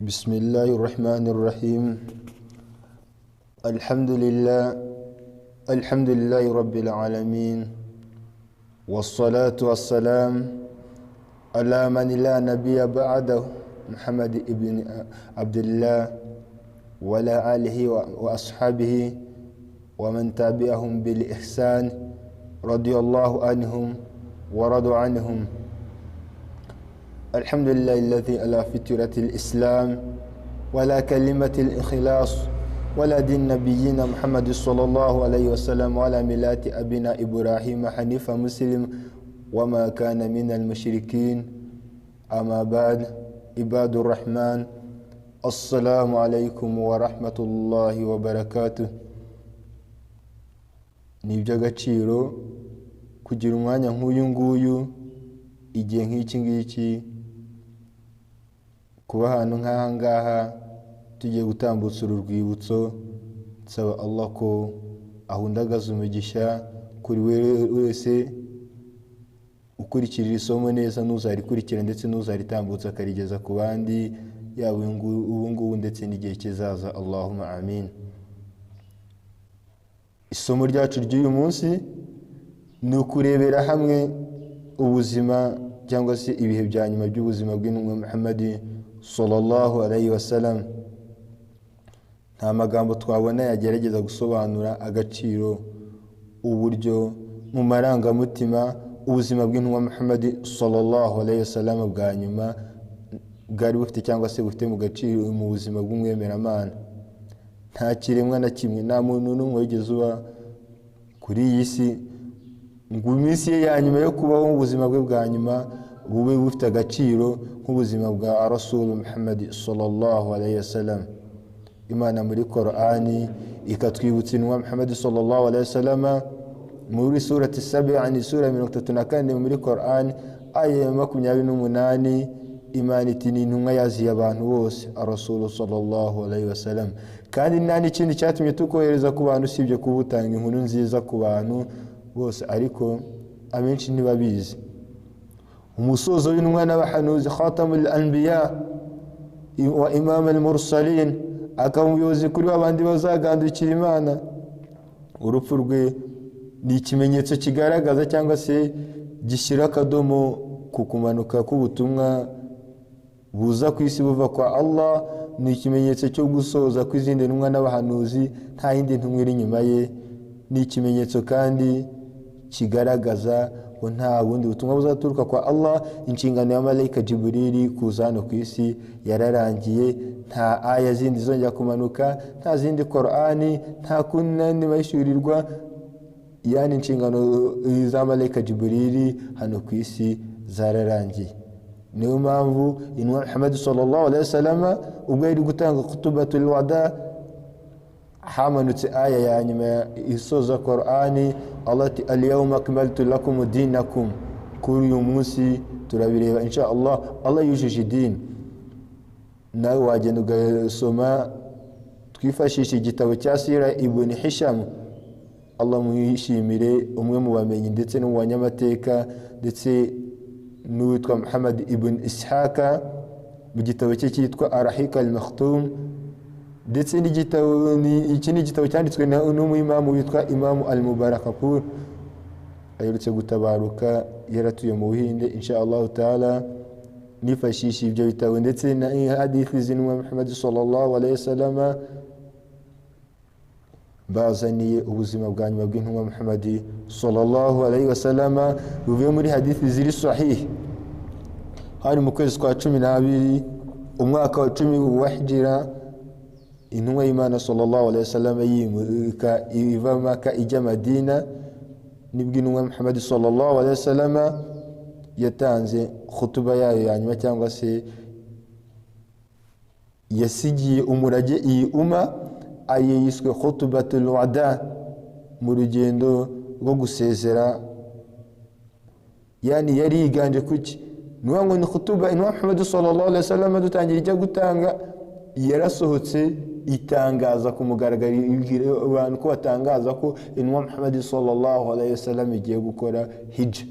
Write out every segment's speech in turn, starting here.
بسم الله الرحمن الرحيم. الحمد لله رب العالمين، والصلاة والسلام على من لا نبي بعده محمد ابن عبد الله وعلى آله وأصحابه ومن تبعهم بالإحسان رضي الله عنهم ورضوا عنهم. الحمد لله الذي على فطرة الإسلام ولا كلمة الإخلاص ولا دين نبينا محمد صلى الله عليه وسلم ولا ملات أبينا إبراهيم حنيفا مسلم وما كان من المشركين. أما بعد، عباد الرحمن، السلام عليكم ورحمة الله وبركاته. Niby'agaciro kugira umwanya nk'uyu nguyu igihe nk'iki ngiki, kuba ahantu nk'aha ngaha tugiye gutambutsa uru rwibutso. Nsaba Allah ko ahundagaza umugisha kuri wese ukurikira isomo neza, n'uzarikurikira ndetse n'uzaritambutsa akarigeza ku bandi, yaba ubu ngubu ndetse n'igihe kizaza. Allahumma amin. Isomo ryacu ry'uyu munsi ni ukurebera hamwe ubuzima cyangwa se ibihe bya nyuma by'ubuzima bw'intumwa Muhammad sallallahu alayhi wasallam. Nta magambo twabona yagerageza gusobanura agaciro, uburyo mu marangamutima ubuzima bw'intumwa Muhammad sallallahu alayhi wasallam bwa nyuma bwari bufite cyangwa se bufite mu gaciro mu buzima bw'umwemeramana. Nta kiremwa na kimwe, nta muntu n'umwe wigeze uba kuri iyi si ngo iminsi ye ya nyuma yo kubaho mu buzima bwe bwa nyuma bube bufite agaciro nk'ubuzima bwa Rasul Muhammad sallallahu alayhi wasallam. Imana muri Qur'ani ikatwibutsa intumwa Muhammad sallallahu alayhi wasallam muri surati Sabi'a, ni sura 34 muri Qur'ani, aya 28. Imana iti ni intumwa yaziye abantu bose, Rasul sallallahu alayhi wasallam, kandi nta n'ikindi cyatumye tukohereza ku bantu usibye kubutanga inkuru nziza ku bantu bose, ariko abenshi ntibabizi. Umusozo w'intumwa n'abahanuzi, khatamul anbiya wa imam al-mursalin, akaba umuyobozi kuri babandi bazagandukira Imana. Urupfu rwe ni ikimenyetso kigaragaza cyangwa se gishyira akadomo ku kumanuka k'ubutumwa buza ku isi buva kwa Allah. Ni ikimenyetso cyo gusoza kw'izindi ntumwa n'abahanuzi, nta yindi ntumwa iri inyuma ye. Ni ikimenyetso kandi kigaragaza ko nta bundi butumwa buzaturuka kwa Allah. Inshingano ya malayika Jibril kuza hano ku isi yararangiye, nta aya zindi zongera kumanuka, nta zindi Qur'ani, nta kunani bayishurirwa. Yani inshingano za malayika Jibril hano ku isi zararangiye. Niyo mpamvu intumwa Muhammad sallallahu alayhi wasallam ubwo yari gutanga kutubatul wada, hamanutse aya ya nyuma isoza Qur'ani, Allah ati al-yawma akmaltu lakum dinakum. Kuri uyu munsi turabireba insha Allah, Allah yujuje idini. Nawe wagenda ugasoma, twifashisha igitabo cya Sira Ibn Hisham, Allah muhishimire, umwe mu bamenyi ndetse no mu banyamateka, ndetse n'uwitwa Muhammad ibn Ishaka mu gitabo cye cyitwa Ar-Rahiq al-Makhtum, ndetse n'igitabo iki ni igitabo cyanditswe n'umuimamu witwa Imam al-Mubarakpur, aherutse gutabaruka yaratuye mu Buhinde. Insha Allah taala nifashisha ibyo bitabo ndetse na hadithi z'intumwa Muhammad sallallahu alayhi wasallam bazaniye ubuzima bwa nyuma bw'intumwa Muhammad sallallahu alayhi wasallam buvuye muri hadithi ziri sahih. Hari mu kwezi kwa 12 umwaka wa 10 wa Hijra, intumwa y'Imana sallallahu alayhi wasallam yimuka iva Maka ijya Madina. Nibwo intumwa Muhammad sallallahu alayhi wasallam yatanze khutuba yayo ya nyuma, cyangwa se yasigiye umurage iyi umma, ayiswe khutubatul wada, mu rugendo rwo gusezera. Yani yari yiganje kuki nuwa ngo ni khutuba intumwa Muhammad sallallahu alayhi wasallam dutangira ijya gutanga, yarasohotse itangaza ku mugaragaro abantu ko batangaza ko intumwa Muhammad sallallahu alayhi wasallam igiye gukora hijja.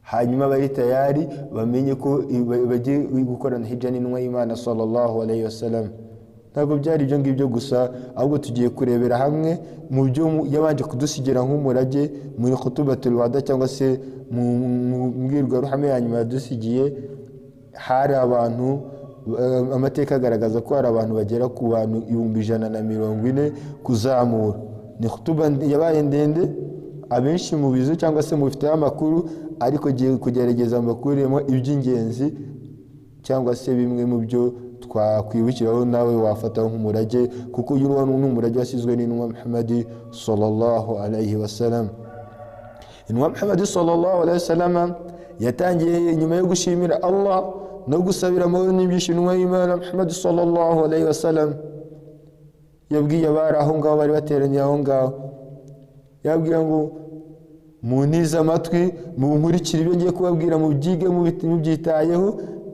hanyuma bari tayari bamenye ko bagiye gukorana hijja n'intumwa y'Imana sallallahu alayhi wasallam. Ntabwo byari ibyo ngibyo gusa, ahubwo tugiye kurebera hamwe mu byo yabanje kudusigira nk'umurage muri khutubatul wada cyangwa se mu mbwirwaruhame ya nyuma yadusigiye. Hari abantu, amateka agaragaza ko hari abantu bagera ku bantu 140 kuzamura. Ni khutuba yabaye ndende, abenshi mu bizo cyangwa se mu bifite amakuru, ariko giye kugerageza amakuremo iby'ingenzi cyangwa se bimwe mu byo twakwibukiraho nawe wafataho nk'umurage, kuko uyu ni umurage wasizwe n'intumwa Muhammad sallallahu alayhi wasallam. Intumwa Muhammad sallallahu alayhi wasallam yatangiye nyuma yo gushimira Allah no gusabira amahoro n'ibyishimo intumwa y'Imana Muhammad sallallahu alayhi wasallam. Yabwiye abari aho ngaho bari bateraniye aho ngaho, yabwiye ngo munize amatwi munkurikire ibyo ngiye kubabwira, mubyige mubyitayeho,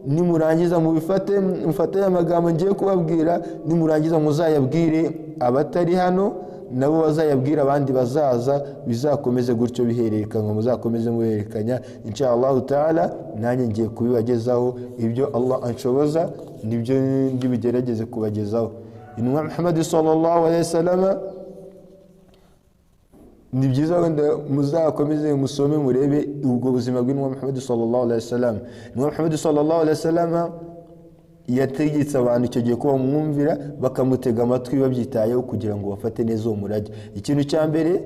nimurangiza mufate amagambo ngiye kubabwira, nimurangiza muzayabwire abatari hano nabo bazayabwira abandi bazaza, bizakomeze gutyo bihererekanywa, muzakomeze muhererekanya inshallah taala. Nanjye ngiye kubibagezaho ibyo Allah anshoboza, nibyo ndibigerageze kubagezaho. Intumwa Muhammad sallallahu alayhi wasallam, ni byiza wenda muzakomeze musome murebe ubwo buzima bw'intumwa Muhammad sallallahu alayhi wasallam. Intumwa Muhammad sallallahu alayhi wasallam yategetse abantu icyo gihe kuba mwumvira bakamutega amatwi babyitayeho kugira ngo bafate neza uwo murage. Ikintu cya mbere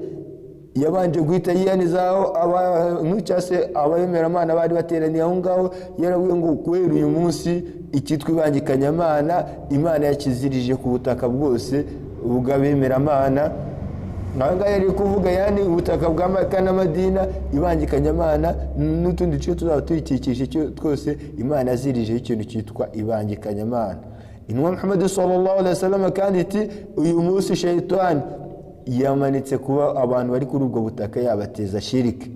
yabanje guhita yiyanizaho abantu cyase abayemeramana bari bateraniye aho ngaho, yaravuye ngo kubera uyu munsi ikitwa ibangikanyamana Imana yakizirije ku butaka bwose bw'abemeramana. Nanga yari kuvuga yani ubutaka bwa Makka na Madina, ibangikanyamana n'utundi duce tuzaba turikikije twose Imana yazirije ikintu cyitwa ibangikanyamana. Intumwa Muhammad sallallahu alayhi wasallam kandi iti uyu munsi shaytan yamanitse kuba abantu bari kuri ubwo butaka yabateza shiriki.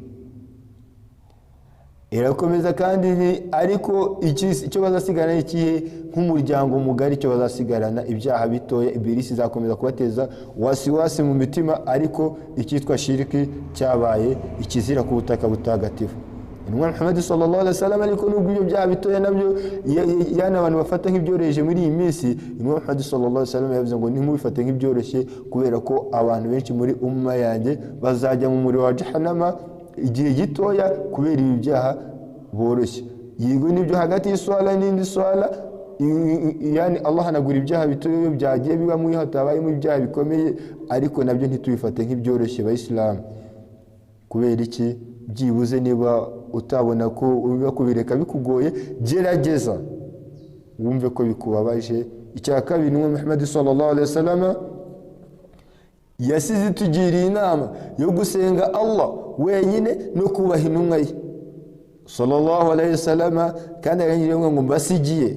Irakomeza kandi ariko icyo bazasigarana ikihe nk'umuryango mugari, icyo bazasigarana ibyaha bitoya. Ibilisi izakomeza kubateza wasiwasi mu mitima, ariko icyitwa shiriki cyabaye ikizira ku butaka butagatifu. Intumwa Muhammad sallallahu alayhi wasallam, ariko nubwo ibyo byaha bitoya nabyo yana abantu bafata nk'ibyoroheje muri iyi minsi, Intumwa Muhammad sallallahu alayhi wasallam yavuze ngo ntimubifate nk'ibyoroshye, kubera ko abantu benshi muri umma yanjye bazajya mu muriro wa jahannama igihe gitoya kubera ibi byaha boroshye. Yego nibyo hagati y'iswala n'indi swala, yani Allah hanagura ibyaha bitoya byagiye biba mu hatabayemo ibyaha bikomeye, ariko nabyo ntitubifate nk'ibyoroshye bayisilamu. Kubera iki? Byibuze niba utabona ko ubiba kubireka bikugoye, gerageza wumve ko bikubabaje. Icya kabiri, Intumwa Muhammad sallallahu alayhi wasallam yasize tugiriye inama yo gusenga Allah wenyine no kubaha intumwa ye sallallahu alayhi wasallam, kandi arangije ngo mbasigiye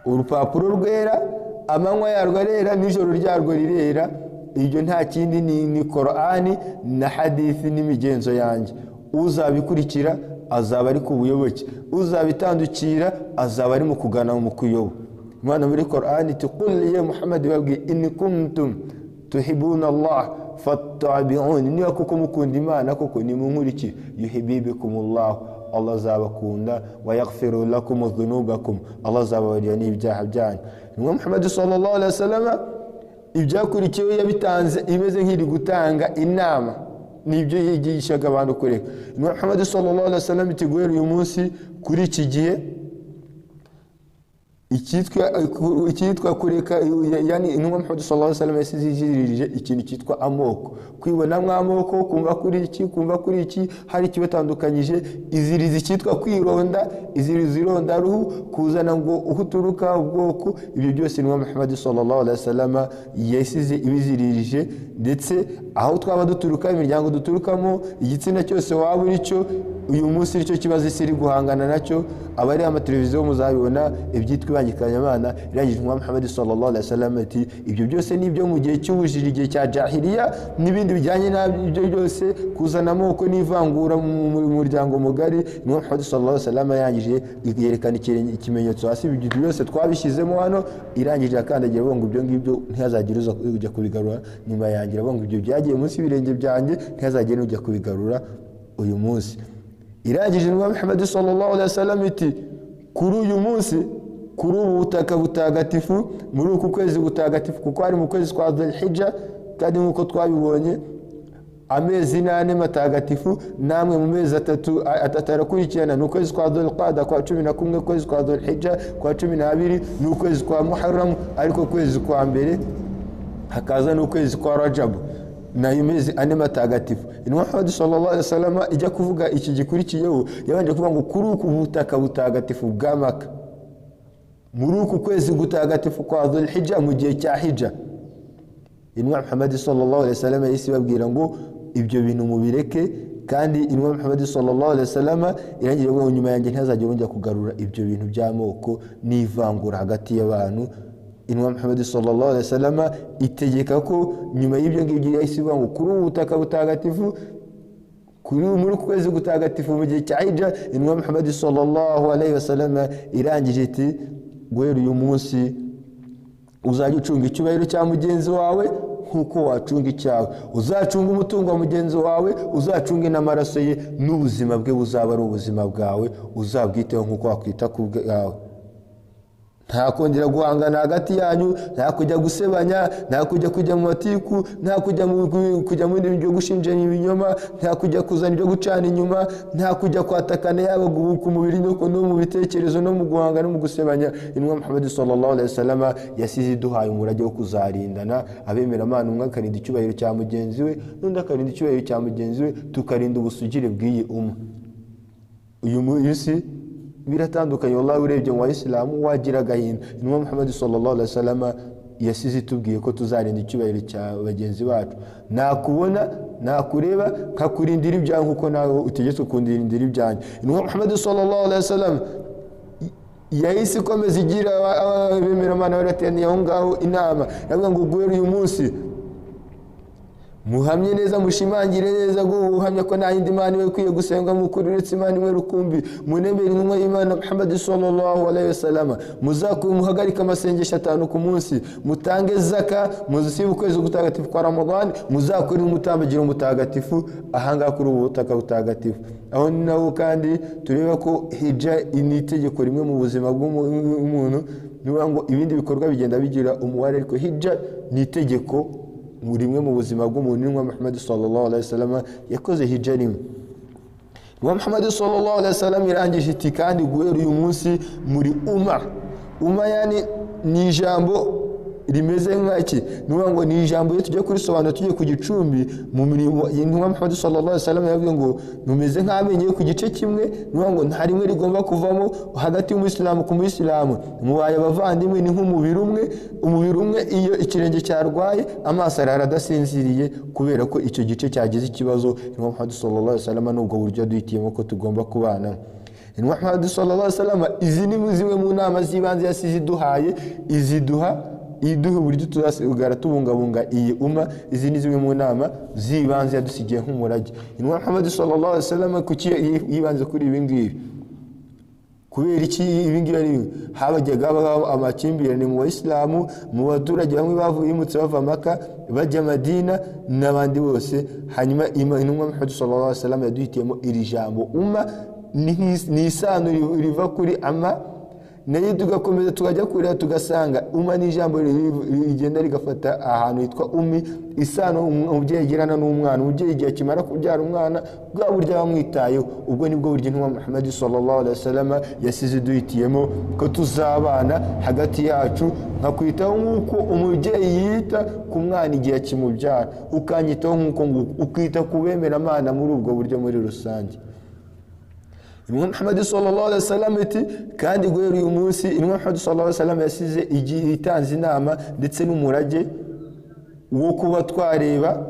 urupapuro rwera, amanywa yarwo arera n'ijoro ryarwo rirera. Ibyo nta kindi ni Qur'ani na hadithi n'imigenzo yanjye. Uzabikurikira azaba ari ku buyoboke, uzabitandukira azaba ari mu kugana mu kuyoba. Imana muri Qur'ani iti qul ya Muhammad babwi in kuntum tuhibuna Allah fattabi'uni, niba kuko mukunda Imana koko nimunkurikire, yuhibbukumullah, Allah azabakunda, wa yaghfiru lakum dhunubakum, Allah azababarira n'ibyaha byanyu. Intumwa Muhammad sallallahu alayhi wasallam ibyakurikiyeho yabitanze imeze nk'iri gutanga inama, nibyo yigishaga abantu kureka. Intumwa Muhammad sallallahu alayhi wasallam iti guhera uyu munsi kuri iki gihe icyitwa kureka, yani Intumwa Muhammad sallallahu alayhi wasallam yasizirije ikintu cyitwa amoko, kwibonamo amoko, kumva kuri iki kumva kuri iki, hari kibatandukanyije. Iziriza icyitwa kwironda, iziriza ironda ruhu, kuzana ngo uhuturuka ubwoko. Ibyo byose Intumwa Muhammad sallallahu alayhi wasallam yasize ibizirije. Ndetse aho twaba duturuka, imiryango duturukamo, igitsina cyose waba uri cyo, uyu munsi icyo kibazo isi iri guhangana nacyo. Abari amateleviziyo muzabibona ibyitwa ibangikanyamana, irangije Intumwa Muhammad sallallahu alayhi wasallam ati ibyo byose nibyo mu gihe cy'ubujiji, igihe cya jahiliya n'ibindi bijyanye nabyo byose, kuzana amoko n'ivangura mu muryango mugari. Intumwa Muhammad sallallahu alayhi wasallam yangije yerekana ikimenyetso hasi, ibyo byose twabishyizemo hano. Irangije akandagira ngo ibyo ngibyo ntihazagire ujya kubigarura nyuma yangira, ngo ibyo byagiye munsi y'ibirenge byanjye ntihazagire ujya kubigarura uyu munsi. irangije intumwa Muhammad sallallahu alaihi wasallam iti kuri uyu munsi kuri ubu butaka butagatifu muri uku kwezi butagatifu kuko ari mu kwezi kwa Dhul-Hijja kandi nkuko twabibonye amezi 8 matagatifu namwe mu mezi atatu arakurikirana ni ukwezi kwa Dhul-Qa'da kwa 11 kwezi kwa Dhul-Hijja kwa 12 ni ukwezi kwa Muharram ariko kwezi kwa mbere hakaza n'ukwezi kwa Rajab nayo mezi 4 matagatifu. Intumwa Muhammad sallallahu alaihi wasallam ijya kuvuga iki gikurikiyeho yabanje kuvuga ngo kuri uku butaka butagatifu bwa Makka muri uku kwezi gutagatifu kwa Dhul-Hijja mu gihe cya Hijja. Intumwa Muhammad sallallahu alaihi wasallam yisi babwira ngo ibyo bintu mubireke kandi Intumwa Muhammad sallallahu alaihi wasallam irangiye ngo nyuma yanjye ntazajya wongera kugarura ibyo bintu by'amoko n'ivangura hagati y'abantu. Intumwa Muhammad sallallahu alaihi wasallam itegeka ko nyuma y'ibyo ngibyo yahise ivuga ngo kuri ubutaka butagatifu kuri muri kwezi gutagatifu mu gihe cya Hijja. Intumwa Muhammad sallallahu alaihi wasallam irangije iti guhera uyu munsi uzajya ucunga icyubahiro cya mugenzi wawe nkuko wacunga icyawe, uzacunga umutungo wa mugenzi wawe, uzacunge n'amaraso ye, n'ubuzima bwe buzaba ari ubuzima bwawe, uzabwiteho nkuko wakwita ku bwawe. Nta kongera guhangana hagati yanyu, nta kujya gusebanya, nta kujya mu matiku, nta kujya mu byo gushinjanya ibinyoma, nta kujya kuzana ibyo gucana inyuma, nta kujya kwatakana yaba ku mubiri no mu bitekerezo no mu guhangana no mu gusebanya. Intumwa Muhammad sallallahu alaihi wasallam yasize duhaye umurage wo kuzarindana, abemera Imana umwe akarinda icyubahiro cya mugenzi we n'undi akarinda icyubahiro cya mugenzi we, tukarinda ubusugire bw'iyi umma. Uyu munsi biratandukanye wallahi urebye mu Bayisilamu wagira agahinda. Intumwa Muhammad sallallahu alaihi wasallam yasize tubwiye ko tuzarinda icyubahiro cya bagenzi bacu, nakubona nakureba nkakurindira ibyanyu nkuko nawe utegetswe kundindira ibyanyu. Intumwa Muhammad sallallahu alaihi wasallam yahise komeza igira abemera Imana barateniye aho ngaho inama yavuga ngo guhera uyu munsi muhamye neza, mushimangire neza guhamya ko nta yindi Imana iwe kwiye gusengwa mukuri uretse Imana imwe rukumbi, munemere intumwa y'Imana Muhammad sallallahu alaihi wasallam, muhagarika amasengesho 5 ku munsi, mutange zaka, muzisibe ukwezi gutagatifu kwa Ramadan, muzakore umutambagiro mutagatifu ahanga kuri ubu butaka butagatifu. Aho nawo kandi tureba ko Hijja ni itegeko rimwe mu buzima bw'umuntu, niba ngo ibindi bikorwa bigenda bigira umubare, ariko Hijja ni itegeko rimwe mu buzima bw'umuntu. Intumwa Muhammad sallallahu alaihi wasallam yakoze Hijja rimwe. Intumwa Muhammad sallallahu alaihi wasallam irangije iti kandi guhera uyu munsi muri umma yani ni ijambo rimeze nk'aki, niba ngo ni ijambo tujye kurisobanura tujye ku gicumbi mu mirimo. Intumwa Muhammad sallallahu alaihi wasallam yavuze ngo numeze nk'amenye ku gice kimwe, niba ngo nta rimwe rigomba kuvamo hagati y'umuyisilamu ku muyisilamu, mubaye abavandimwe ni nk'umubiri umwe. Iyo ikirenge cyarwaye amaso arara adasinziriye kubera ko icyo gice cyagize ikibazo. Intumwa Muhammad sallallahu alaihi wasallam nubwo buryo duhitiyemo ko tugomba kubana. Intumwa Muhammad sallallahu alaihi wasallam izi ni zimwe mu nama z'ibanze yasize duhaye, iduha uburyo tuzasigara tubungabunga iyi umma. Izi ni zimwe mu nama z'ibanze yadusigiye nk'umurage. Intumwa Muhammad sallallahu alaihi wasallam kuki yibanze kuri ibi ngibi? Kubera iki ibi ngibi ari habajyaga amakimbirane mu Bayisilamu, mu baturage bamwe bavuyimutse bava Makka bajya Madina n'abandi bose. Hanyuma Intumwa Muhammad sallallahu alaihi wasallam yaduhitiyemo iri jambo umma, ni isano riva kuri ama, nayo tugakomeza tukajya kurira tugasanga umma ni ijambo rigenda rigafata ahantu hitwa ummi, isano umubyeyi agirana n'umwana. Umubyeyi igihe kimara kubyara umwana bwa buryo bamwitayeho, ubwo nibwo buryo Intumwa Muhammad sallallahu alaihi wasallam yasize duhitiyemo ko tuzabana hagati yacu, nkakwitaho nk'uko umubyeyi yita ku mwana igihe kimubyara, ukanyitaho nk'uko ukita ku bemera Imana muri ubwo buryo muri rusange. Intumwa Muhammad sallallahu alaihi wasallam iti kandi guhera uyu munsi Intumwa Muhammad sallallahu alaihi wasallam yasize itanze inama ndetse n'umurage wo kuba twareba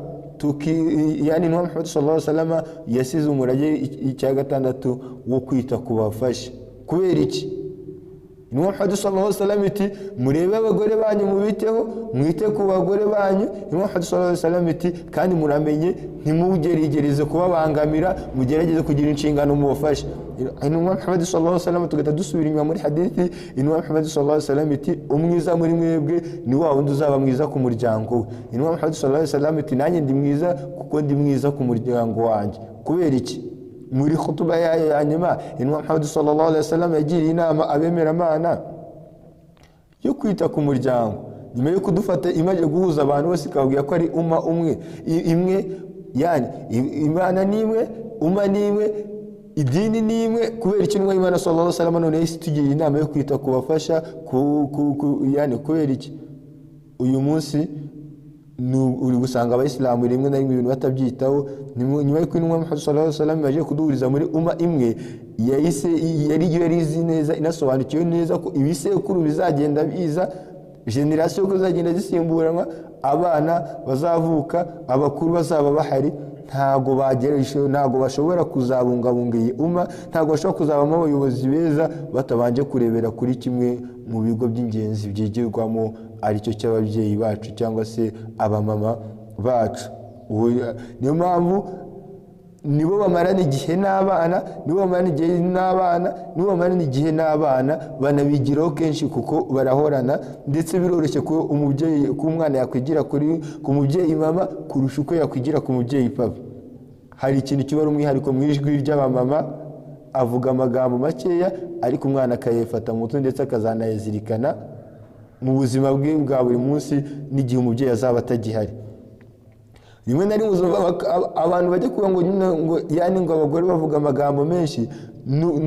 yani Intumwa Muhammad sallallahu alaihi wasallam yasize umurage icya gatandatu wo kwita ku bafasha. Kubera iki? Intumwa Muhammad sallallahu alaihi wasallam iti murebe abagore banyu mubiteho, mwite ku bagore banyu. Intumwa Muhammad sallallahu alaihi wasallam iti kandi muramenye ntimugerigereze kubabangamira, mugerageze kugira inshingano mu bafasha. Intumwa Muhammad sallallahu alaihi wasallam tugata dusubira inyuma muri hadithi. Intumwa Muhammad sallallahu alaihi wasallam iti umwiza muri mwebwe ni wa wundi uzaba mwiza ku muryango we. Intumwa Muhammad sallallahu alaihi wasallam iti nanjye ndi mwiza kuko ndi mwiza ku muryango wanjye. Kubera iki? muri khutuba yayo ya nyuma intumwa Muhammad sallallahu alaihi wasallam yagiriye inama abemeramana yo kwita ku muryango nyuma yo kudufata imaje guhuza abantu bose ikababwira ko ari umwe imwe, yani imana nimwe, nimwe, idini nimwe. Kubera iki intumwa y'Imana sallallahu alaihi wasallam none yisitugiye inama yo kwita ku bafasha yani kubera iki uyu munsi uri gusanga abayisilamu rimwe na rimwe ibintu batabyitaho. Nyuma y'uko intumwa Muhammad sallallahu alaihi wasallam yaje kuduhuriza muri imwe, yari izi neza inasobanukiwe neza ko ibisekuru bizagenda biza, generasiyo ko zagenda zisimburanwa, abana bazavuka, abakuru bazaba bahari, ntago bagereshe, ntago bashobora kuzabungabunga iyi ntago bashobora kuzabamo abayobozi beza batabanje kurebera kuri kimwe mu bigo by'ingenzi byigirwamo aricyo cy'ababyeyi bacu cyangwa se abamama bacu. Niyo mpamvu nibo bamarana igihe n'abana, banabigiraho kenshi kuko barahorana, ndetse biroroshye ko umwana yakwigira ku mubyeyi mama kurusha uko yakwigira ku mubyeyi papa. Hari ikintu kiba ari umwihariko mu ijwi ry'abamama, avuga amagambo makeya ariko umwana akayifata mu mutwe ndetse akazanayazirikana mu buzima bwe bwa buri munsi n'igihe umubyeyi azaba atagihari. Rimwe na rimwe abantu bajya kuvuga ngo abagore bavuga amagambo menshi,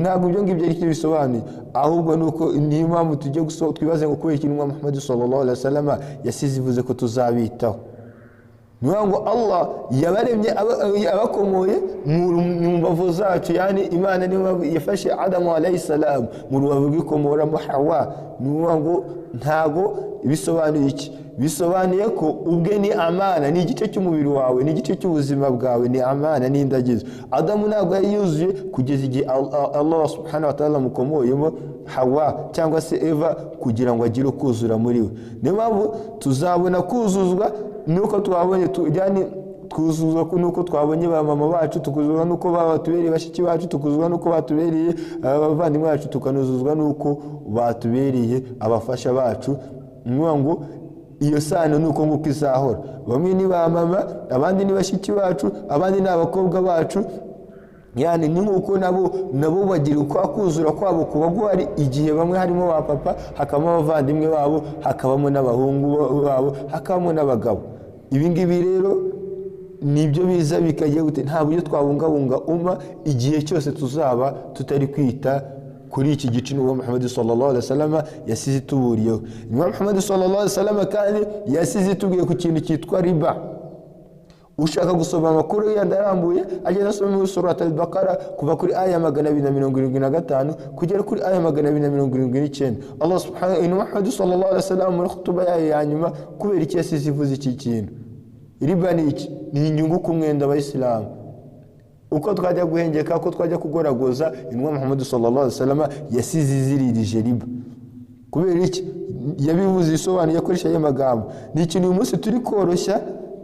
ntabwo ibyo ngibyo ari cyo bisobanuye, ahubwo nuko niyo mpamvu tujye twibaze ngo kubera iki intumwa Muhammad sallallahu alaihi wasallam yasize ivuze ko tuzabitaho. Niyo ngo Allah yabaremye abakomoye mu mbavu zacu, yani Imana niyo yafashe Adamu alayhi salam mu rubavu rw'ikomoramo Hawa. Niyo ngo ntago bisobanuye iki, bisobanuye ko ubwe ni amana, ni igice cy'umubiri wawe, ni igice cy'ubuzima bwawe, ni amana, ni indagizo. Adamu ntabwo yayuzuye kugeza igihe Allah subhanahu wa ta'ala mukomoyemo Hawa cyangwa se Eva kugira ngo agire kuzura muri we. Niyo mpamvu tuzabona kuzuzwa nuko twabonye twuzuzwa nuko twabonye ba mama bacu, tukuzuzwa nuko batubereye bashiki bacu, tukuzuzwa nuko batubereye abavandimwe bacu, tukanuzuzwa nuko batubereye abafasha bacu. Niyo ngo iyo sano nuko nguko izahora. Bamwe ni ba mama, abandi ni bashiki bacu, abandi ni abakobwa bacu, yani ni nkuko nabo bagira uko kuzura kwabo kuba guhari igihe bamwe harimo ba papa, hakabamo abavandimwe babo, hakabamo n'abahungu babo, hakabamo n'abagabo. Ibi ngibi rero nibyo biza bikagiye gute, nta buryo twabungabunga igihe cyose tuzaba tutari kwita kuri iki gice n'uwo Muhammad sallallahu alaihi wasallam yasize tuburiyeho. Imam Muhammad sallallahu alaihi wasallam kandi yasize tugiye ku kintu cyitwa riba. Ushaka gusoma amakuru yandarambuye agenda asoma muri surat al-Baqara kuva kuri aya 275 kugera kuri aya 279. Allah subhanahu wa Muhammad sallallahu alaihi wasallam muri khutuba ya nyuma kubera iki yasize ivuze iki kintu. Riba ni iki? Ni inyungu ku mwenda w'Islam. Uko twajya guhengeka, ko twajya kugoragoza, intumwa Muhammad sallallahu alaihi wasallam yasize iziririje riba. Kubera iki? Yabivuze isobanuro yakoresha aya magambo. Ni ikintu uyu munsi turi koroshya,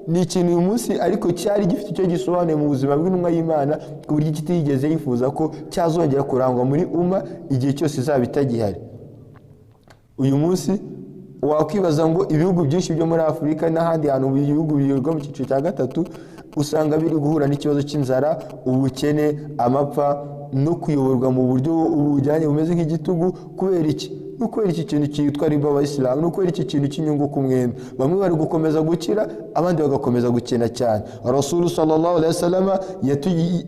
ni ikintu uyu munsi ariko cyari gifite icyo gisobanuye mu buzima bw'intumwa y'Imana ku buryo kitigeze yifuza ko cyazongera kurangwa muri igihe cyose izaba itagihari. Uyu munsi wakwibaza ngo ibihugu byinshi byo muri Afurika n'ahandi hantu mu bihugu biyoborwa mu cyiciro cya gatatu usanga biri guhura n'ikibazo cy'inzara, ubukene, amapfa no kuyoborwa mu buryo bujyanye bumeze nk'igitugu. Kubera iki? Kubera iki kintu cyitwa riba w'Islam, no kubera iki kintu cy'inyungu ku mwenda. Bamwe bari gukomeza gukira, abandi bagakomeza gukena cyane. Rasul sallallahu alaihi wasallam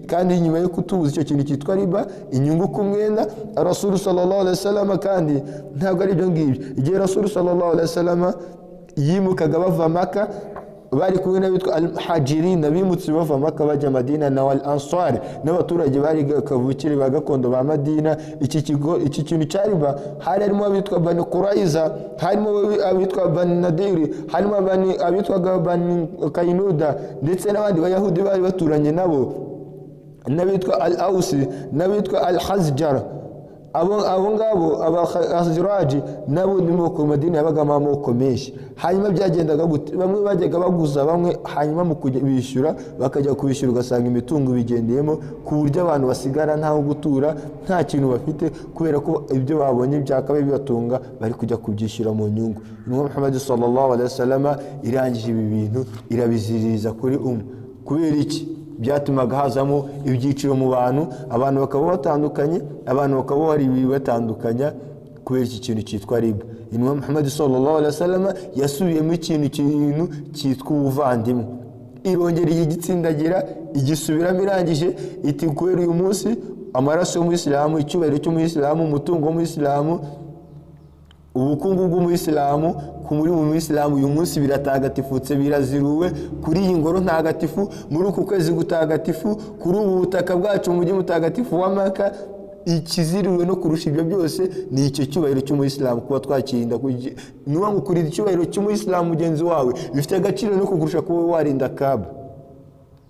kandi nyuma yo kutubuza icyo kintu cyitwa riba, inyungu ku mwenda, Rasul sallallahu alaihi wasallam kandi ntabwo ari byo ngibyo. Igihe Rasul sallallahu alaihi wasallam yimukaga bava Maka, bari kumwe n'abitwa al-Muhajirin, bimutse bava Maka bajya Madina, na wal-Ansar n'abaturage bari kavukire ba gakondo ba Madina. Iki kintu cyariba harimo abitwa Bani Quraiza, harimo abitwa Bani Nadir, harimo abitwa Bani Kainuda, ndetse n'abandi bayahudi bari baturanye nabo, n'abitwa al-Ausi, n'abitwa al-Khazjar. Abo ngabo abahaziraji nabo ni moko Madina yabagamo amoko menshi. Hanyuma byagendaga gute? Bamwe bajyaga baguza bamwe, hanyuma mu kujya bishyura bakajya kubishyura ugasanga imitungo bigendeyemo ku buryo abantu basigara ntaho gutura, nta kintu bafite, kubera ko ibyo babonye byakabaye bibatunga bari kujya kubyishyura mu nyungu. Muhammad sallallahu alaihi wasallam irangije ibi bintu irabiziririza kuri kubera iki? byatumaga hazamo ibyiciro mu bantu, abantu bakaba batandukanye, abantu bakaba hari ibibatandukanya kubera iki kintu cyitwa riba. Intumwa Muhammad sallallahu alaihi wasallam yasubiyemo ikintu cyitwa ubuvandimwe, irongera igitsindagira igisubiramo irangije iti kubera uyu munsi amaraso y'umuyisilamu, icyubahiro cy'umuyisilamu, umutungo w'umuyisilamu, ubukungu bw'umuyisilamu, kumuri mu muyisilamu uyu munsi biratagatifutse, biraziruwe kuri iyi ngoro ntagatifu, muri uku kwezi gutagatifu, kuri ubu butaka bwacu mu mujyi mutagatifu wa Maka. Ikiziriwe no kurusha ibyo byose ni icyo cyubahiro cy'umuyisilamu, kuba twakirinda. Nuba ngo kurinda icyubahiro cy'umuyisilamu mugenzi wawe bifite agaciro no kugurusha kuba warinda Kaaba,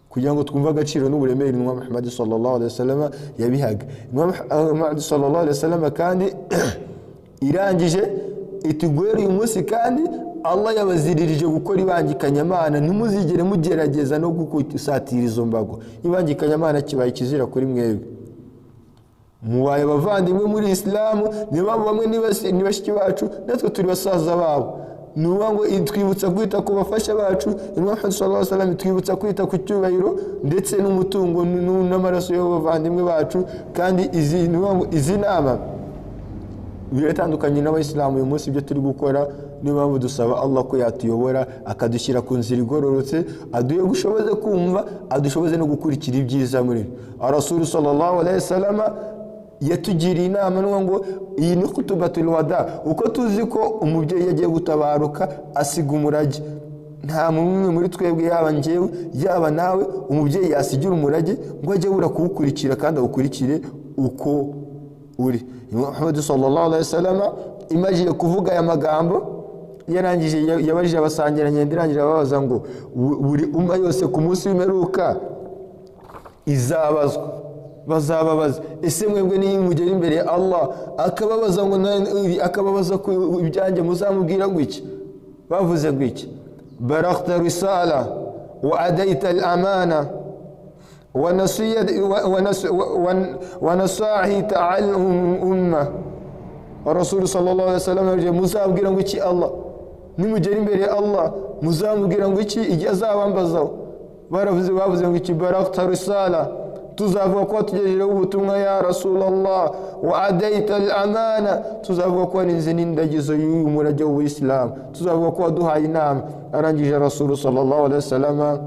kugira ngo twumve agaciro n'uburemere Intumwa Muhammad sallallahu alaihi wasallam yabihaga. Intumwa Muhammad sallallahu alaihi wasallam kandi irangije itugwera uyu munsi kandi Allah yabaziririje gukora ibangikanyamana, ntimuzigere mugerageza no gusatira izo mbago. Ibangikanyamana kibaye kizira kuri mwebwe, mubaye abavandimwe muri Islamu. Niba bamwe ni bashiki bacu, natwe turi basaza babo. Nuba ngo twibutsa kwita ku bafasha bacu. Muhammad sallallahu alaihi wasallam twibutsa kwita ku cyubahiro ndetse n'umutungo n'amaraso y'abavandimwe bacu. Kandi izi nama biratandukanye n'abayisilamu uyu munsi. Ibyo turi gukora niyo mpamvu dusaba Allah ko yatuyobora akadushyira ku nzira igororotse, aduye gushoboze kumva, adushoboze no gukurikira ibyiza muri Rasul sallallahu alaihi wasallam yatugiriye inama ngo iyi ni kutubatul wada. Uko tuzi ko umubyeyi yagiye gutabaruka asiga umurage, nta mumwe muri twebwe yaba njyewe yaba nawe umubyeyi yasigira umurage ngo ajye bura kuwukurikira kandi awukurikire uko uri. Muhammad sallallahu alaihi wasallam imajiye kuvuga aya magambo yarangije yabajije abasangiranye, ndirangije babaza ngo buri umma yose ku munsi w'imperuka izabazwa, bazababaza ese mwebwe niyo mugera imbere ya Allah akababaza ngo akababaza ku ibyanjye muzamubwira ngo iki? Bavuze ngo iki? barakhta risala wa adaita al-amana wa nasahita al-umma. Rasul sallallahu alaihi wasallam muzabwira ngo iki Allah? Nimugera imbere ya Allah muzamubwira ngo iki igihe azabambazaho? Bavuze ngo iki? barakhta risala, tuzavuga ko tugejejeho ubutumwa ya Rasulullah, wa adaita al-amana, tuzavuga ko warinze n'indagizo y'uyu murage w'Islam, tuzavuga ko waduhaye inama. Arangije Rasul sallallahu alaihi wasallam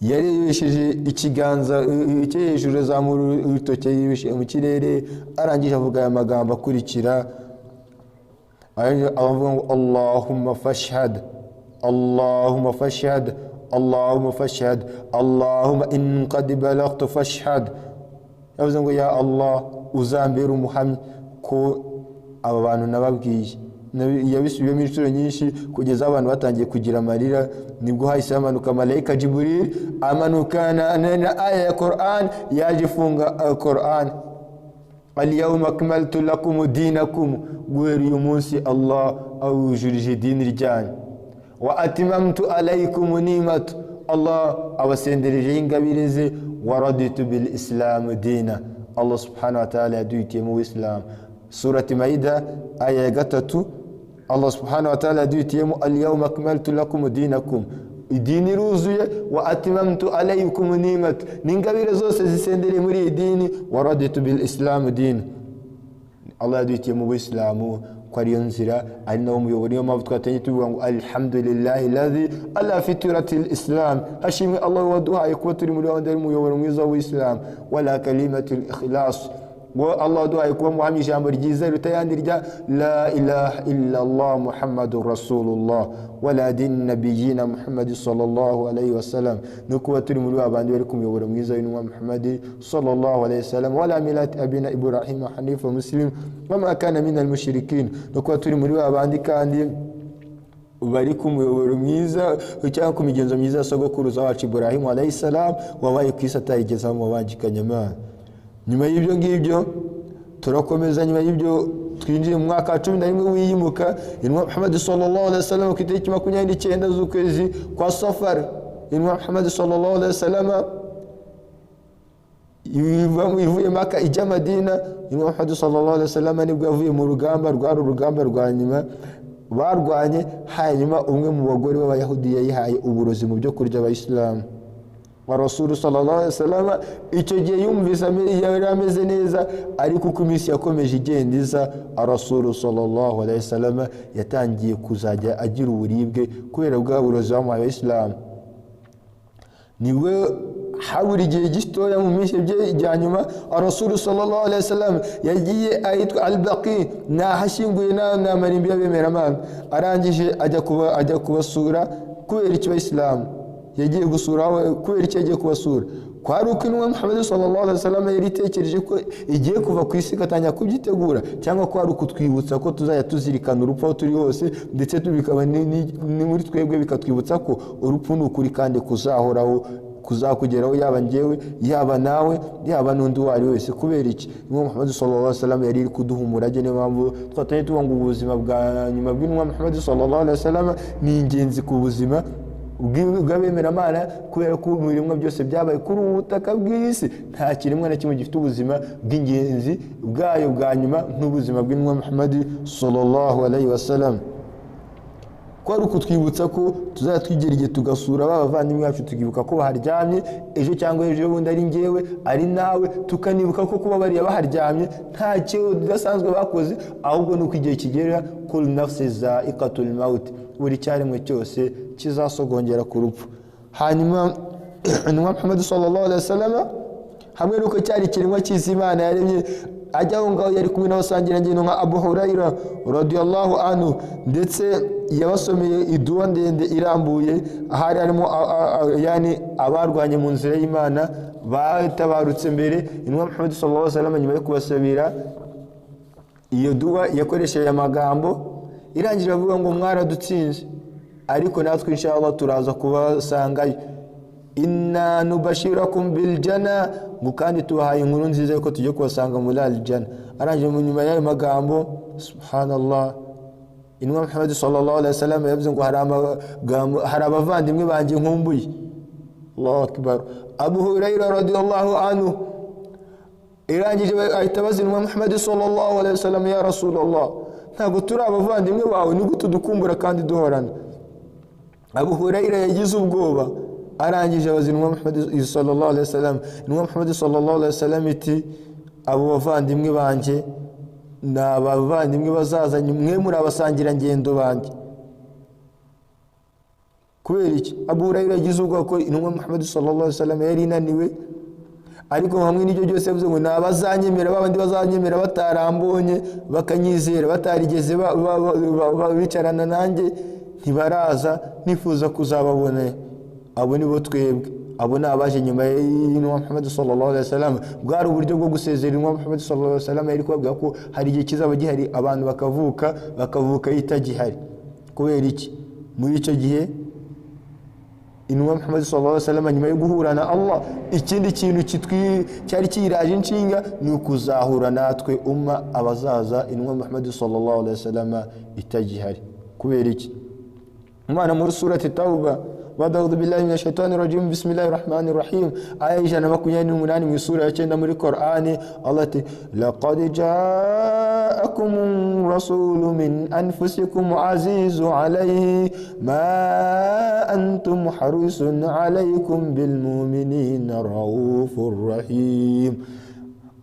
yarebesheje ikiganza cye hejuru, zamura urutoke yibishe mu kirere, arangije avuga aya magambo akurikira, avuga ngo Allahumma fashhad, Allahumma fashhad, Allahumma fashhad, Allahumma in qad balaghtu fashhad. Yavuze ngo ya Allah uzambera umuhamya ko aba bantu nababwiye. Yabisubiyemo inshuro nyinshi kugeza abantu batangiye kugira amarira. Nibwo hahise hamanuka malaika Jibril amanukana na aya ya Qur'an, yaje funga Qur'an, al-yawma akmaltu lakum dinakum, guhera uyu munsi Allah awujurije dini ryanyu, wa atimamtu alaykum nimatu, Allah abasendereje ingabire ze, wa raditu bil islam dina, Allah subhanahu wa ta'ala yaduhitiye mu Islam. Surati Maida aya ya 3, Allah subhanahu wa ta'ala yaduhitiyemo al-yawma akmaltu lakum dinakum, idini ruzuye, wa atimamtu alaykum nimatu, n'ingabire zose zisendereye muri iyi dini, wa raditu bil islam dina. Allah yaduhitiye mu Islamu ko ariyo nzira, ari nawo muyoboro. Niyo mpamvu twatangiye tuvuga ngo alhamdulillahi alladhi ala fitratil islam, hashimwe Allah waduhaye kuba turi muri wanda ari muyoboro mwiza w'Islam, wala kalimatul ikhlas, ngo Allah waduhaye kuba muhamya ijambo ryiza ritayandi rya la ilaha illa Allah muhammadur rasulullah, wala din nabiyina Muhammad sallallahu alaihi wasallam, no kuba turi muri abandi bari kumuyoboro mwiza w'intumwa Muhammad sallallahu alaihi wasallam, wala milati abina Ibrahim hanifa muslim wama kana minal mushrikin, no kuba turi muri abandi kandi bari kumuyoboro mwiza cyangwa ku migenzo myiza sogokuruza wacu Ibrahim alayhi salam, wabaye kwisa atayigeza mu bangikanyamana. Nyuma y'ibyo ngibyo turakomeza. Nyuma y'ibyo twinjiye mu mwaka wa 11 w'iyimuka. Intumwa Muhammad sallallahu alaihi wasallam ku itariki 29 z'ukwezi kwa Safar, Intumwa Muhammad sallallahu alaihi wasallam ivuye Maka ijya Madina. Intumwa Muhammad sallallahu alaihi wasallam nibwo yavuye mu rugamba rwa nyuma barwanye. Hanyuma umwe mu bagore b'Abayahudi yayihaye uburozi mu byo kurya Abayisilamu. wa Rasulu sallallahu alaihi wasallam. Icyo gihe yumvise yari ameze neza, ariko uko iminsi yakomeje igenda iza, Rasulu sallallahu alaihi wasallam yatangiye kuzajya agira uburibwe kubera bwa burozi bamuhaye Islam. Niwe habura igihe gitoya mu minsi bye nyuma, Rasulu sallallahu alaihi wasallam yagiye ahitwa Al-Baqi, nahashyinguye n'amarimbi y'abemeramana. Arangije ajya kubasura kubera icyo Islam yagiye gusura kubera icyo yagiye kubasura. Kwari uko intumwa Muhammad sallallahu alaihi wasallam yari itekereje ko igiye kuva ku isi gatanya kubyitegura, cyangwa kwari ukutwibutsa ko tuzajya tuzirikana urupfu aho turi hose, ndetse tubikaba ni muri twebwe bikatwibutsa ko urupfu ni ukuri kandi kuzahoraho, kuzakugeraho, yaba njyewe, yaba nawe, yaba n'undi uwo ari wese. Kubera iki? Intumwa Muhammad sallallahu alaihi wasallam yari iri kuduha umurage. Niyo mpamvu twatanye tuvuga ngo ubuzima bwa nyuma bw'intumwa Muhammad sallallahu alaihi wasallam ni ingenzi ku buzima bw'abemeramana, kubera ko mu biremwa byose byabaye kuri ubu butaka bw'isi nta kiremwa na kimwe gifite ubuzima bw'ingenzi bwayo bwa nyuma nk'ubuzima bw'intumwa Muhammad sallallahu alaihi wasallam. Kwari ukutwibutsa ko tuzajya twigera igihe tugasura b'abavandimwe bacu, tukibuka ko baharyamye ejo cyangwa ejo bundi, ari njyewe ari nawe, tukanibuka ko kuba bariya baharyamye nta cyo kidasanzwe bakoze, ahubwo nuko igihe kigera kul nafsi za'iqatul maut, buri cyaremwe cyose kizasogongera ku rupfu. Hanyuma intumwa Muhammad sallallahu alaihi wasallam hamwe nuko cyari ikiremwa cy'Imana yaremye, ajya aho ngaho yari kumwe n'abasangirangendo nka Abu Huraira radiyallahu anhu, ndetse yabasomeye iduwa ndende irambuye, ahari harimo yani abarwanye mu nzira y'Imana batabarutse mbere. Intumwa Muhammad sallallahu alaihi wasallam nyuma yo kubasabira iyo duwa yakoresheje amagambo, irangira avuga ngo mwaradutsinze, ariko natwe inshallah turaza kubasangayo, inna nubashirakum bil janna, ngo kandi tubahaye inkuru nziza yuko tujye kubasanga muri al-janna. Arangije mu nyuma y'ayo magambo, subhanallah, intumwa Muhammad sallallahu alaihi wasallam yavuze ngo hari abavandimwe banjye nkumbuye. Allahu akbar. Abu Huraira radiyallahu anhu irangije ahita abaza intumwa Muhammad sallallahu alaihi wasallam, ya Rasulullah, ntabwo turi abavandimwe bawe, ni gute dukumbura kandi duhorana? Abu Huraira yagize ubwoba, arangije abaza intumwa Muhammad sallallahu alaihi wasallam. Intumwa Muhammad sallallahu alaihi wasallam iti, abo bavandimwe banjye ni abavandimwe bazazanye, mwe muri abasangira ngendo banjye. Kubera iki? Abu Huraira yagize ubwoba ko intumwa Muhammad sallallahu alaihi wasallam yari inaniwe, ariko hamwe n'ibyo byose yavuze ngo nabazanyemera, babandi bazanyemera batarambonye bakanyizera, batarigeze bicarana nanjye, ntibaraza, nifuza kuzababona. Abo nibo twebwe, abo ni abaje nyuma y'intumwa Muhammad sallallahu alaihi wasallam. Bwari uburyo bwo gusezera intumwa Muhammad sallallahu alaihi wasallam, yari kubabwira ko hari igihe kizaba gihari abantu bakavuka itagihari. Kubera iki? Muri icyo gihe intumwa Muhammad sallallahu alaihi wasallam nyuma yo guhura na Allah, ikindi kintu cyari kiyiraje inshinga ni ukuzahura natwe umma abazaza intumwa Muhammad sallallahu alaihi wasallam itagihari. Kubera iki? Umwana muri surati Tauba, A'udhu billahi minash shaitani rajim, bismillahir rahmanir rahim, aya 128 mu sura ya 9 muri Qur'ani. Allah ati, laqad ja'akum rasulun min anfusikum azizun alayhi ma antum harisun alaykum bil mu'minina raufur rahim.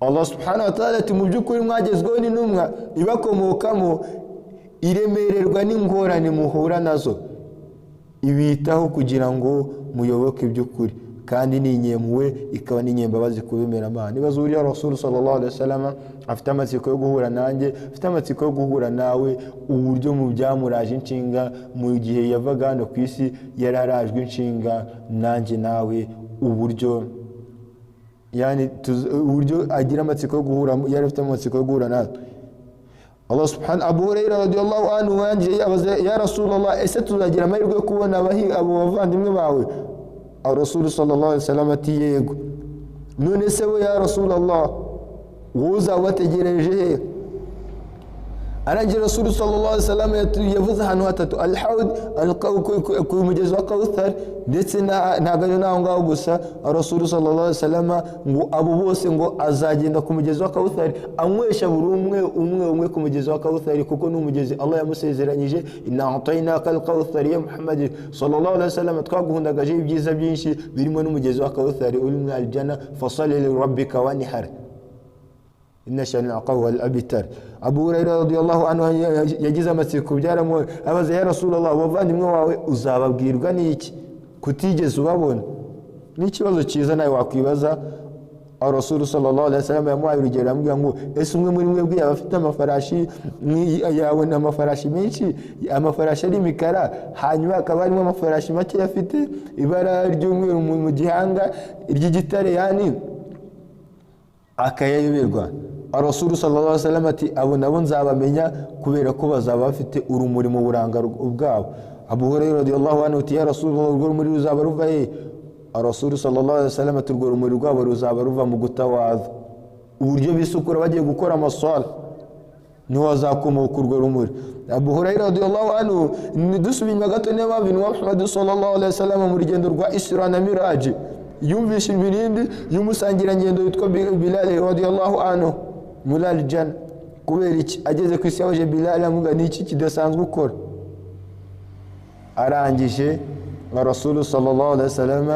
Allah subhanahu wa ta'ala ati, mu by'ukuri mwagezweho n'intumwa ibakomokamo, iremererwa n'ingorane muhura nazo, ibitaho kugira ngo muyoboke iby'ukuri, kandi ni inyempuhwe, ikaba n'inyembabazi ku bemeramana. Nibaza uriya Rasul sallallahu alaihi wasallam afite amatsiko yo guhura nanjye, afite amatsiko yo guhura nawe, uburyo mu byamuraje inshinga mu gihe yavaga hano ku isi, yararajwe inshinga nanjye nawe, uburyo yani uburyo agira amatsiko yo guhura, yari afite amatsiko yo guhura natwe. Allah subhanahu. Abu Huraira radiyallahu anhu wanje yabaza, ya Rasulullah, ese tuzagira amahirwe yo kubona abo bavandimwe bawe? Rasul sallallahu alaihi wasallam ati, yego. None se we ya Rasulullah, wowe uzabategereje he? arangira Rasul sallallahu alaihi wasallam yavuze ahantu hatatu al-hawd ku mugezi wa Kawthar ndetse ntago naho ngaho gusa Rasul sallallahu alaihi wasallam ngo abo bose ngo azagenda ku mugezi wa Kawthar anywesha buri umwe ku mugezi wa Kawthar kuko n'umugezi Allah yamusezeranyije inna atainaka al-Kawthar ya Muhammad sallallahu alaihi wasallam twaguhundagaje ibyiza byinshi birimo n'umugezi wa Kawthar uri mu al-janna fasalli li rabbika wanhar inna shani'aka wal abtar. Abu Hurairah radiyallahu anhu yagize amatsiko byaramo abaza ya Rasulullah bavandimwe wawe uzababwirwa n'iki kutigeze ubabona. N'ikibazo cyiza nawe wakwibaza. Rasul sallallahu alaihi wasallam yamuhaye urugero amubwira ngo ese umwe muri mwebwe abafite amafarashi yabona amafarashi menshi amafarashi ari imikara hanyuma akaba arimo amafarashi make afite ibara ry'umweru mu gihanga ry'igitare yani akayayoberwa. Rasul sallallahu alaihi wasallam ati abo nabo nzabamenya kubera ko bazaba bafite urumuri mu buranga bwabo. Abu Hurairah radiyallahu anhu ati ya Rasulullah urumuri ruzaba ruva he? Rasul sallallahu alaihi wasallam ati urumuri rwabo ruzaba ruva mu gutawaza uburyo bisukura bagiye gukora amaswala niho azakomoka urwo rumuri. Abu Hurairah radiyallahu anhu dusubiye gato niba bintu Muhammad sallallahu alaihi wasallam mu rugendo rwa Isra na Miraj yumvisha ibirindi y'umusangira ngendo yitwa Bilal radiyallahu anhu muri al-janna. Kubera iki ageze ku isi yaje Bilal amuga niki kidasanzwe ukora arangije Rasul sallallahu alaihi wasallam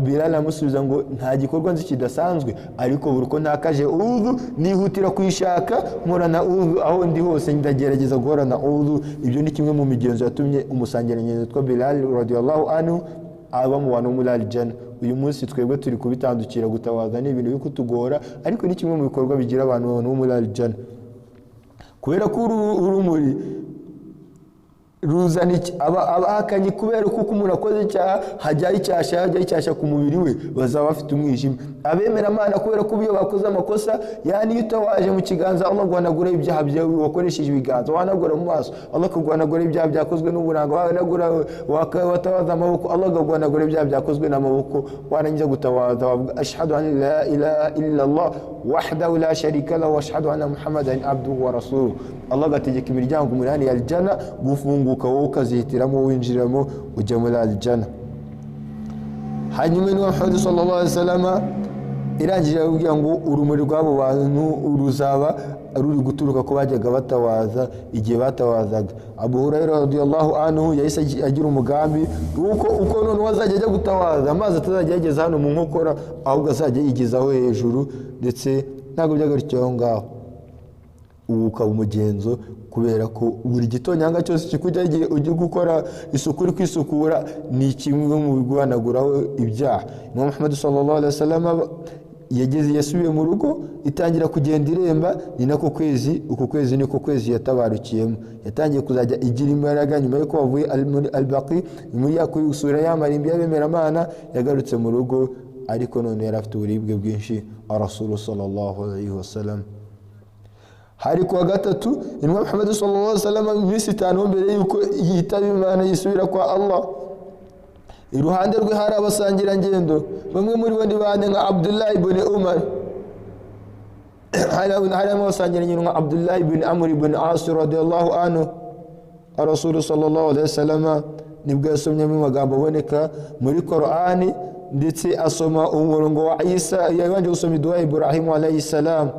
Bilal amusubiza ngo nta gikorwa nzi kidasanzwe ariko buruko ntakaje udhu nihutira kwishaka murana udhu aho ndi hose ndagerageza guhorana udhu. Ibyo ni kimwe mu migenzo yatumye umusangira ngendo yitwa Bilal radiyallahu anhu aba mu bantu muri al-janna. Uyu munsi twebwe turi kubitandukira gutawaza n'ibintu byo kutugora ariko ni kimwe mu bikorwa bigira abantu muri al-janna kubera ko urumuri ruzana abahakanye kubera kuko umuntu akoze icyaha hajyaho icyasha ku mubiri we bazaba bafite umwijima. Abemera Imana kubera ko iyo bakoze amakosa yani iyo utawaje mu kiganza Allah guhanagura ibyaha byawe wakoresheje ibiganza wanagura mu maso Allah kuguhanagura ibyaha byakozwe n'uburanga wanagura watawaza amaboko Allah guhanagura ibyaha byakozwe n'amaboko warangiza gutawaza wavuga ashhadu an la ilaha illa Allah wahdahu la sharika lahu wa ashhadu anna Muhammadan abduhu wa rasuluhu. Allah gategeka imiryango umunani y'al-janna gufunguka wowe ukazihitiramo winjiramo ujya muri al-janna. Hanyuma ni Muhammad sallallahu alaihi wasallam irangije kugira ngo urumuri rwabo bantu ruzaba ruri guturuka ko bajyaga batawaza igihe batawazaga. Abu Hurairah radiyallahu anhu yahise agira umugambi uko none wazajya ajya gutawaza amazi atazajya yageza hano mu nkokora ahubwo azajya yigizaho hejuru ndetse ntabwo byagarukiyeho ngaho ukaba umugenzo kubera ko buri gitonyanga cyose kikujya igihe ujye gukora isuku uri kwisukura ni kimwe mu biguhanaguraho ibyaha. Muhammad sallallahu alaihi wasallam yageze yasubiye mu rugo itangira kugenda iremba ni nako kwezi uko kwezi niko kwezi yatabarukiyemo yatangiye kuzajya igira imbaraga nyuma yuko bavuye al-Baqi muri yakuyusura yamarimbi y'abemera Imana yagarutse mu rugo ariko none yari afite uburibwe bwinshi. Rasul sallallahu alaihi wasallam hari kuwa gatatu inwa Muhammad sallallahu alaihi wasallam iminsi 5 mbere yuko yitaba Imana yisubira kwa Allah. Iruhande rwe hari abasangira ngendo bamwe muri bo bane nka Abdullah ibn Umar hari abasangira ngendo nka Abdullah ibn Amr ibn As radiyallahu anhu. Rasul sallallahu alaihi wasallam nibwo yasomye mu magambo aboneka muri Qur'ani ndetse asoma umurongo wa Isa yabanje gusoma dua Ibrahim alayhi salam.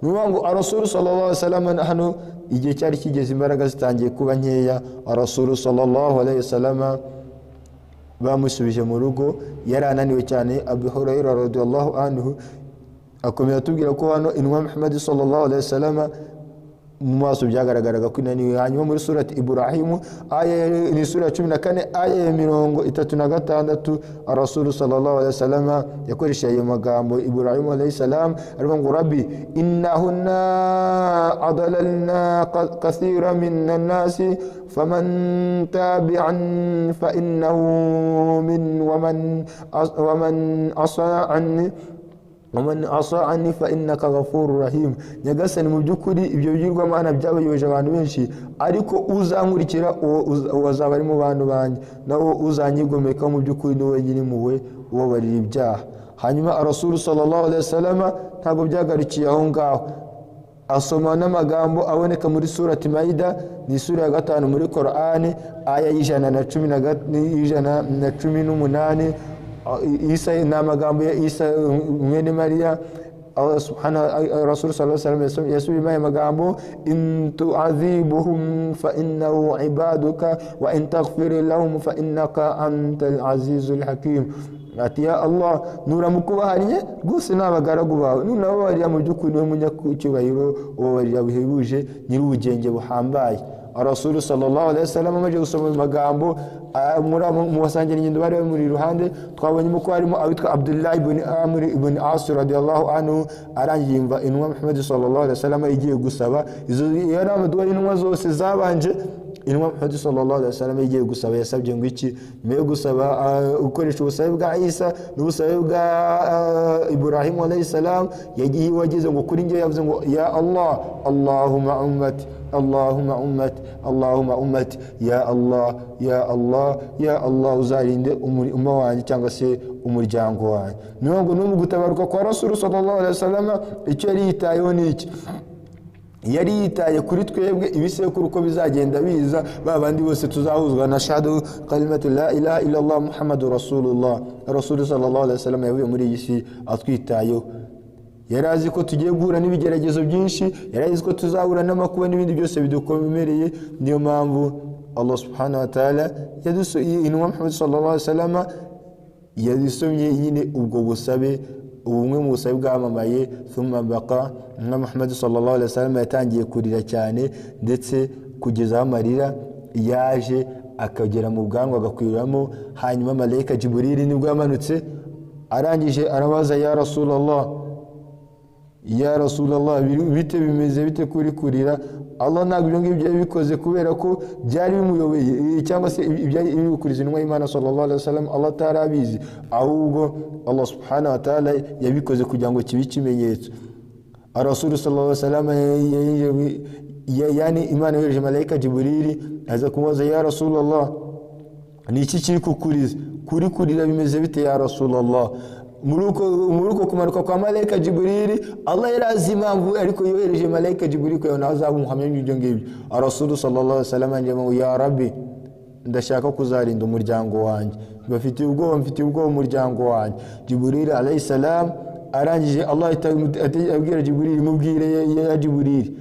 Nuwango Rasul sallallahu alaihi wasallam hano igihe cyari kigeze imbaraga zitangiye kuba nkeya. Rasul sallallahu alaihi wasallam bamusubije mu rugo yari ananiwe cyane. Abu Hurairah radiyallahu anhu akomeza tubwira ko hano inwa Muhammad sallallahu alaihi wasallam mu maso byagaragaraga ko inaniwe. Hanyuma muri surati Ibrahim aya ni sura 14 aya ya 36 Rasul sallallahu alaihi wasallam yakoresha ayo magambo Ibrahim alayhi salam arimo ngo rabbi innahunna adlalna kathira minan nasi faman tabi'an fa innahu min wa man asa anni ومن أصاعني فإنك غفور رحيم. Nyagasani mu byukuri ibyo bigirwa Mana byabayoje abantu benshi ariko uzankurikira wazaba ari mu bantu banje nawo uzanyigomeka mu byukuri niwe nyiri muwe ubabarira ibyaha. Hanyuma Rasul sallallahu alaihi wasallam ntabwo byagarukiye aho ngaho asoma n'amagambo aboneka muri surati Maida, ni sura ya 5 muri Qur'ani, aya y'118. Isa n'amagambo ya Isa mwene Maria. Allah subhanahu Rasul sallallahu alaihi wasallam yasubima aya magambo, in tu'adhibuhum fa innahu ibaduka wa in taghfir lahum fa innaka antal azizul hakim. Ati ya Allah, nuramukubahanye gose n'abagaragu bawe, nunababariya mu by'ukuri no munyakucyubahiro ubabarira buhebuje nyir'ubugenge buhambaye. Rasul sallallahu alaihi wasallam amaze gusoma magambo mu basangira ingendo bari muri ruhande, twabonye ko harimo abitwa Abdullah ibn Amr ibn As radiyallahu anhu, arangiye imva intumwa Muhammad sallallahu alaihi wasallam igiye gusaba izo yari amaduwa intumwa zose zabanje. Intumwa Muhammad sallallahu alaihi wasallam igiye gusaba yasabye ngo iki me gusaba ukoresha ubusabe bwa Isa n'ubusabe bwa Ibrahim alayhi salam, yagiye wagize ngo kuri ngiye yavuze ngo ya Allah, Allahumma ummati, Allahumma ummati, Allahumma ummati, ya Allah, ya Allah, ya Allah, uzarinde umma wanjye cyangwa se umuryango wanjye. Niyo ngo no mu gutabaruka kwa Rasul sallallahu alaihi wasallam icyo yari yitayeho n'iki, yari yitaye kuri twebwe ibisekuru uko bizagenda biza, babandi bose tuzahuzwa na shahadu kalimatu la ilaha illa Allah Muhammadur Rasulullah. Rasul sallallahu alaihi wasallam yavuye muri iyi si atwitayeho. Yari azi ko tugiye guhura n'ibigeragezo byinshi, yari azi ko tuzahura n'amakuba n'ibindi byose bidukomereye. Niyo mpamvu Allah subhanahu wa ta'ala intumwa Muhammad sallallahu alaihi wasallam yadusomye nyine ubwo busabe, ubumwe mu busabe bwamamaye. Thumma baqa na Muhammad sallallahu alaihi wasallam yatangiye kurira cyane, ndetse kugeza amarira yaje akagera mu bwanwa agakwiramo. Hanyuma malaika Jibril nibwo yamanutse, arangije arabaza ya Rasulullah, ya Rasulullah, bite bimeze bite kuri kurira? Allah ntabwo ibyo ngibyo yabikoze kubera ko byari bimuyobeye cyangwa se ibyari bikuriza intumwa y'Imana sallallahu alaihi wasallam, Allah tarabizi, ahubwo Allah subhanahu wa ta'ala yabikoze kugira ngo kibe ikimenyetso. Rasul sallallahu alaihi wasallam yani Imana yohereje malaika Jibril aza kumubaza ya Rasulullah, ni iki kiri kukuriza? Kuri kurira bimeze bite ya Rasulullah? Muruko kumanuka kwa malaika Jibril, Allah yarazi impamvu ariko yohereje malaika Jibril ko nazabu muhamya ibyo ngibyo. Rasul sallallahu alaihi wasallam njema ya Rabbi, ndashaka kuzarinda umuryango wanjye, mfitiye ubwoba umuryango wanjye. Jibril alayhi salam arangije Allah abwira Jibril, mubwire ya Jibril,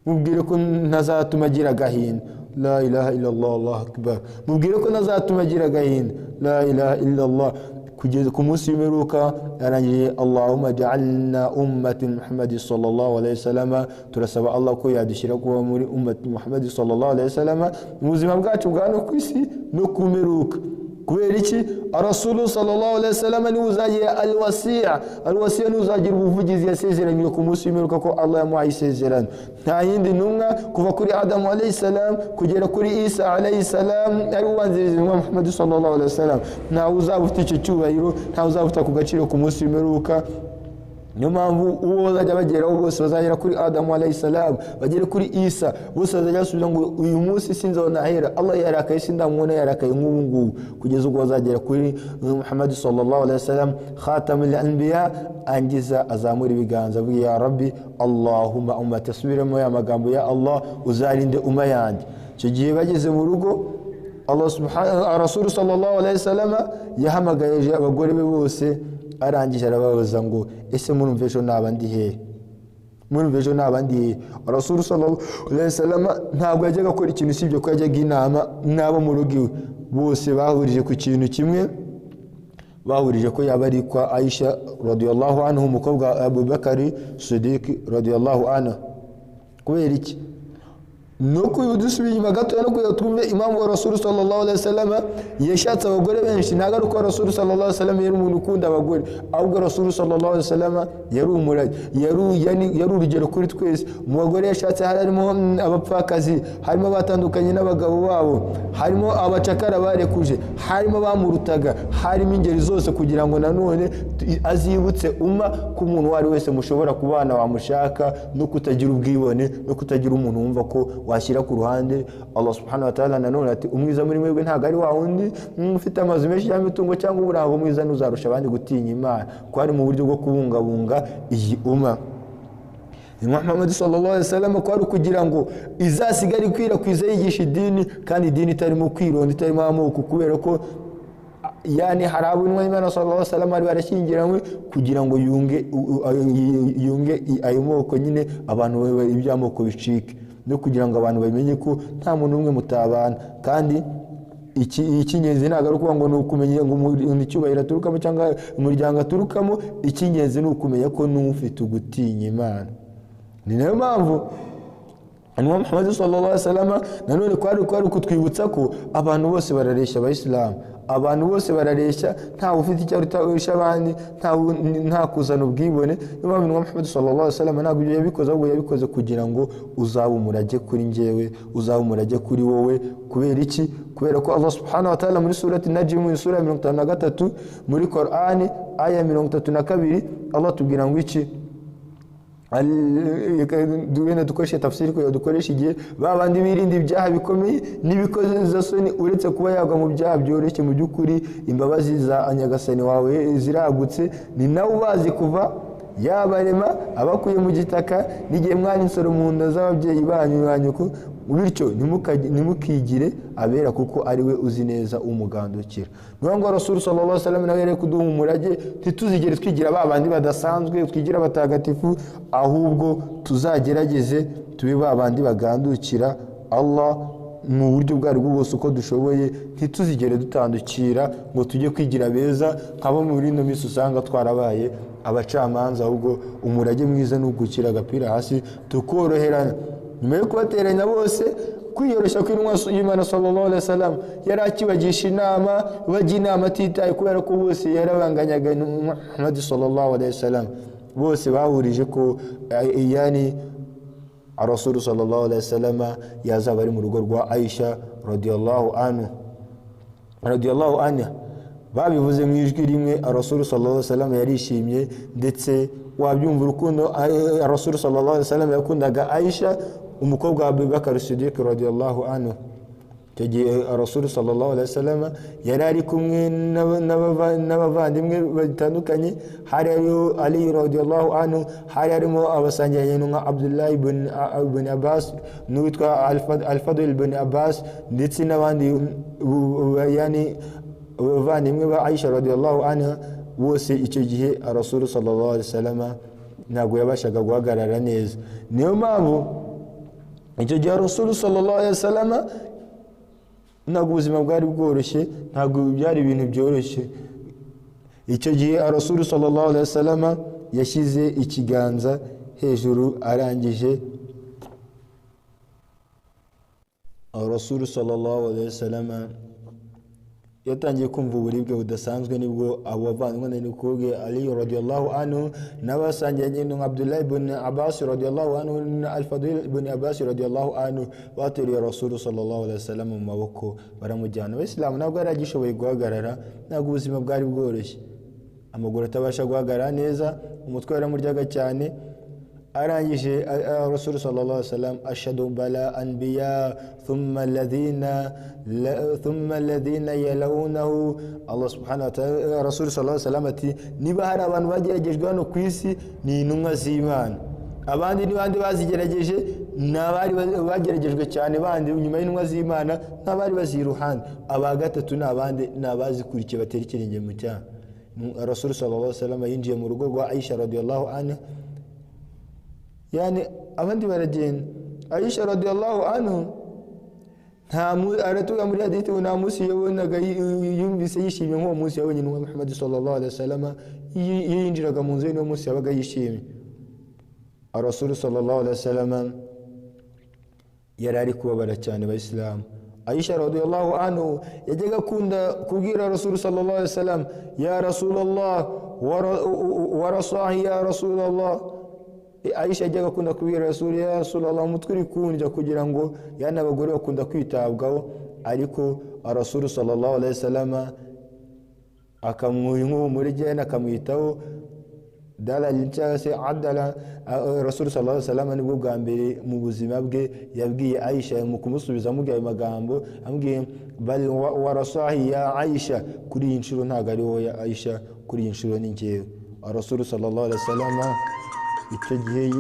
mubwire ko ntazatuma agira gahinda. La ilaha illa Allah, Allahu akbar. Mubwire ko ntazatuma agira gahinda. La ilaha illa Allah. Kugeza ku munsi w'imperuka yarangije Allahumma ja'alna ummati Muhammad sallallahu alaihi wasallam. Turasaba Allah ko yadushyira kuba muri ummati Muhammad sallallahu alaihi wasallam mu buzima bwacu bwa no kwisi no kumeruka. Kubera iki? Rasul sallallahu alaihi wasallam ni uzagira alwasiya ni uzagira ubuvugizi yasezeranye ku munsi w'imperuka ko Allah yamuhaye isezerano. Nta yindi ntumwa kuva kuri Adam alayhi salam kugera kuri Isa alayhi salam ari ubanziriza Muhammad sallallahu alaihi wasallam, nta uzabufite icyo cyubahiro, nta uzabufite ku gaciro ku munsi w'imperuka. Niyo mpamvu uwo bazajya bageraho bose bazagera kuri Adamu alayhi salam, bagere kuri Isa, bose bazajya basubiza ngo uyu munsi sinzabona ahera, Allah yarakaye sindamubona, yarakaye nk'ubu ngubu, kugeza ubwo bazagera kuri Muhammad sallallahu alaihi wasallam khatamul anbiya, angiza azamura ibiganza avuga ya Rabbi Allahumma ummati. Asubiremo ya magambo ya Allah, uzarinde umma yanjye. Icyo gihe bageze mu rugo, Allah subhanahu Rasul sallallahu alaihi wasallam yahamagaye abagore be bose, arangije arababaza ngo ese murumva ejo naba ndi hehe? Murumva ejo naba ndi hehe? Rasul sallallahu alaihi wasallam ntabwo yajyaga akora ikintu usibye ko yajyaga inama n'abo mu rugo iwe. Bose bahurije ku kintu kimwe, bahurije ko yaba ari kwa Aisha radiyallahu anhu, umukobwa wa Abu Bakari Siddiq radiyallahu anhu. Kubera iki? Nuko dusubiye inyuma gato no kuyatwumve Imam wa Rasul sallallahu alaihi wasallam yashatse abagore benshi. Ntago ari ko Rasul sallallahu alaihi wasallam yari umuntu ukunda abagore, ahubwo Rasul sallallahu alaihi wasallam yari umurage, yari urugero kuri twese. Mu bagore yashatse harimo abapfakazi, harimo batandukanye n'abagabo babo, harimo abacakara barekuje, harimo bamurutaga, harimo ingeri zose, kugira ngo nanone azibutse umma ko umuntu wari wese mushobora kubana wamushaka, no kutagira ubwibone, no kutagira umuntu wumva ko washyira ku ruhande. Allah subhanahu wa ta'ala nanone ati umwiza muri mwebwe ntago ari wa wundi ufite amazu menshi cyangwa imitungo cyangwa uburango, mwiza n'uzarusha abandi gutinya Imana, ko ari mu buryo bwo kubungabunga iyi umma. intumwa Muhammad sallallahu alaihi wasallam ko ari kugira ngo izasigare ikwirakwiza yigisha idini, kandi idini itarimo kwironda, itarimo amoko, kubera ko yani hari abunwa Imana sallallahu alaihi wasallam ari barashyingiranywe kugira ngo yunge ayo moko nyine abantu iby'amoko bicike, no kugira ngo abantu bamenye ko nta muntu umwe mutabana. kandi icy'ingenzi ntabwo ari ukuvuga ngo ni ukumenya ngo icyubahiro aturukamo cyangwa umuryango aturukamo, icy'ingenzi ni ukumenya ko n'ufite ugutinya Imana. Ni nayo mpamvu Anwa Muhammad sallallahu alaihi wasallam nanone kwari kutwibutsa ko abantu bose barareshya abayisilamu, abantu bose barareshya, nta ufite icyo arutasha abandi, nta kuzana ubwibone. Niyo mpamvu Anwa Muhammad sallallahu alaihi wasallam ntabwo yabikoze, ahubwo yabikoze kugira ngo uzaba umurage kuri njyewe, uzaba umurage kuri wowe. Kubera iki? Kubera ko Allah subhanahu wa ta'ala muri surati Najm sura 53 muri Qur'ani aya 32 Allah tubwira ngo iki, duwena dukoresha tafsiri ko dukoresha igihe babandi birinda ibyaha bikomeye n'ibikoze soni, uretse kuba yagwa mu byaha byoroshye. Mu by'ukuri imbabazi za Nyagasani wawe ziragutse, ni nawe ubazi kuva yabarema abakuye mu gitaka n'igihe mwari insoro mu nda z'ababyeyi banyu ko, bityo ntimukigire abera kuko ari we uzi neza umugandukira. Niyo ngo Rasul sallallahu alaihi wasallam nawe yari kuduha umurage, ntituzigere twigira babandi badasanzwe, twigira abatagatifu, ahubwo tuzagerageze tube babandi bagandukira Allah mu buryo bwari bwose uko dushoboye. Ntituzigere dutandukira ngo tujye kwigira beza nk'abo muri ino minsi usanga twarabaye abacamanza, ahubwo umurage mwiza ni ugukira agapira hasi tukoroherana. Nyuma yo kubateranya bose, kwiyoroshya kw'intumwa y'Imana sallallahu alaihi wasallam yari akibagisha inama, bajya inama atitaye, kubera ko bose yarabanganyaga Muhammad sallallahu alaihi wasallam. Bose bahurije ko yani Rasul sallallahu alaihi wasallam yazaba ari mu rugo rwa Aisha radiyallahu anha. Babivuze mu ijwi rimwe, Rasul sallallahu alaihi wasallam yarishimye, ndetse wabyumva urukundo Rasul sallallahu alaihi wasallam yakundaga Aisha umukobwa wa Abu Bakar Siddiq radiyallahu anhu. Tagiye Rasul sallallahu alaihi wasallam yari ari kumwe n'abavandimwe batandukanye, hari Ali radiyallahu anhu, hari arimo abasangiranye nka Abdullah ibn Abbas n'uwitwa Al-Fadl ibn Abbas, ndetse n'abandi yani abavandimwe ba Aisha radiyallahu anha. Bose icyo gihe Rasul sallallahu alaihi wasallam ntabwo yabashaga guhagarara neza. Niyo mpamvu icyo gihe Rasul sallallahu alaihi wasallam ntabwo ubuzima bwari bworoshye, ntabwo byari ibintu byoroshye. Icyo gihe Rasul sallallahu alaihi wasallam yashyize ikiganza hejuru, arangije Rasul sallallahu alaihi wasallam yatangiye kumva uburibwe budasanzwe. Nibwo abo bavandimwe n'ukubwe Ali radiyallahu anhu n'abasangiranye nka Abdullah ibn Abbas radiyallahu anhu na Al-Fadl ibn Abbas radiyallahu anhu bateruye Rasul sallallahu alaihi wasallam mu maboko baramujyana. Abayisilamu ntabwo yari agishoboye guhagarara, ntabwo ubuzima bwari bworoshye, amaguru atabasha guhagarara neza, umutwe waramuryaga cyane. arangije Rasul sallallahu alaihi wasallam ashhadu bala anbiya thumma alladhina yalawunahu. Allah subhanahu wa ta'ala, Rasul sallallahu alaihi wasallam ati niba hari abantu bageragejwe hano ku isi ni intumwa z'Imana, abandi n'abandi bazigerageje n'abari bageragejwe cyane bandi nyuma y'intumwa z'Imana n'abari baziruhande, aba gatatu n'abandi n'abazikurikiye baterekera inge mu cyaha. Rasul sallallahu alaihi wasallam yinjiye mu rugo rwa Aisha radiyallahu anha, yani abandi baragenda. Aisha radiyallahu anhu aratuga muri hadithi nta munsi yabonaga yumvise yishimye nk'uwo munsi yabonye n'uwa Muhammad sallallahu alaihi wasallam, yinjiraga mu nzu y'uwo munsi yabaga yishimye. Rasul sallallahu alaihi wasallam yari ari kubabara cyane abayisilamu. Aisha radiyallahu anhu yajyaga kunda kubwira Rasul sallallahu alaihi wasallam, ya Rasulullah wa rasahi ya Rasulullah. Aisha yajyaga kunda kubwira Rasul, ya Rasulullah umutwe uri kundya, kugira ngo yana abagore bakunda kwitabwaho. Ariko Rasul sallallahu alaihi wasallam akamuha inkuru cyane akamwitaho dalal cyangwa se adala. Rasul sallallahu alaihi wasallam nibwo bwa mbere mu buzima bwe yabwiye Aisha mu kumusubiza amubwiye magambo, amubwiye bal warasahi ya Aisha, kuri inshuro ntago ari wowe ya Aisha, kuri inshuro ni njyewe. Rasul sallallahu alaihi wasallam icyo gihe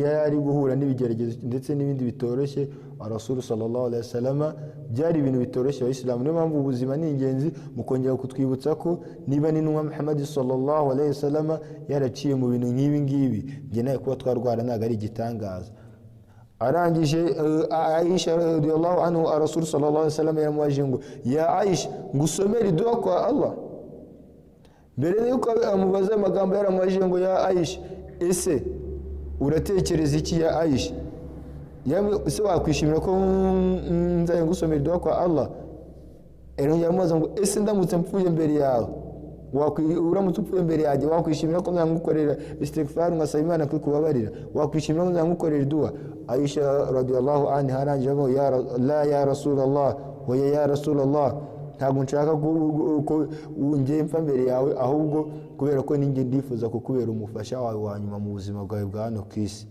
yari guhura n'ibigeragezo ndetse n'ibindi bitoroshye. Rasul sallallahu alaihi wasallam byari ibintu bitoroshye abayisilamu. Niyo mpamvu ubuzima ni ingenzi mu kongera kutwibutsa ko niba n'intumwa Muhammad sallallahu alaihi wasallam yaraciye mu bintu nk'ibi ngibi, njye nawe kuba twarwara ntabwo ari igitangaza. Arangije Aisha radiyallahu anhu, Rasul sallallahu alaihi wasallam yaramubajije ngo ya Aisha, ngusomere dua kwa Allah. Mbere yuko amubaza amagambo yaramubajije ngo ya Aisha, ese uratekereza iki ya Aisha? Ese wakwishimira ko nzaye ngusomera dua kwa Allah? Yamubaza ngo ese ndamutse mpfuye mbere yawe, uramutse upfuye mbere yanjye wakwishimira ko nzagukorera istighfar ngasaba Imana kukubabarira? Wakwishimira ko nzagukorera dua? Aisha radiyallahu anha arangije ngo la ya Rasulullah, oya ya Rasulullah, ntabwo nshaka ko njye mpfa mbere yawe, ahubwo kubera ko ninjye ndifuza kukubera umufasha wawe wa nyuma mu buzima bwawe bwa hano ku isi.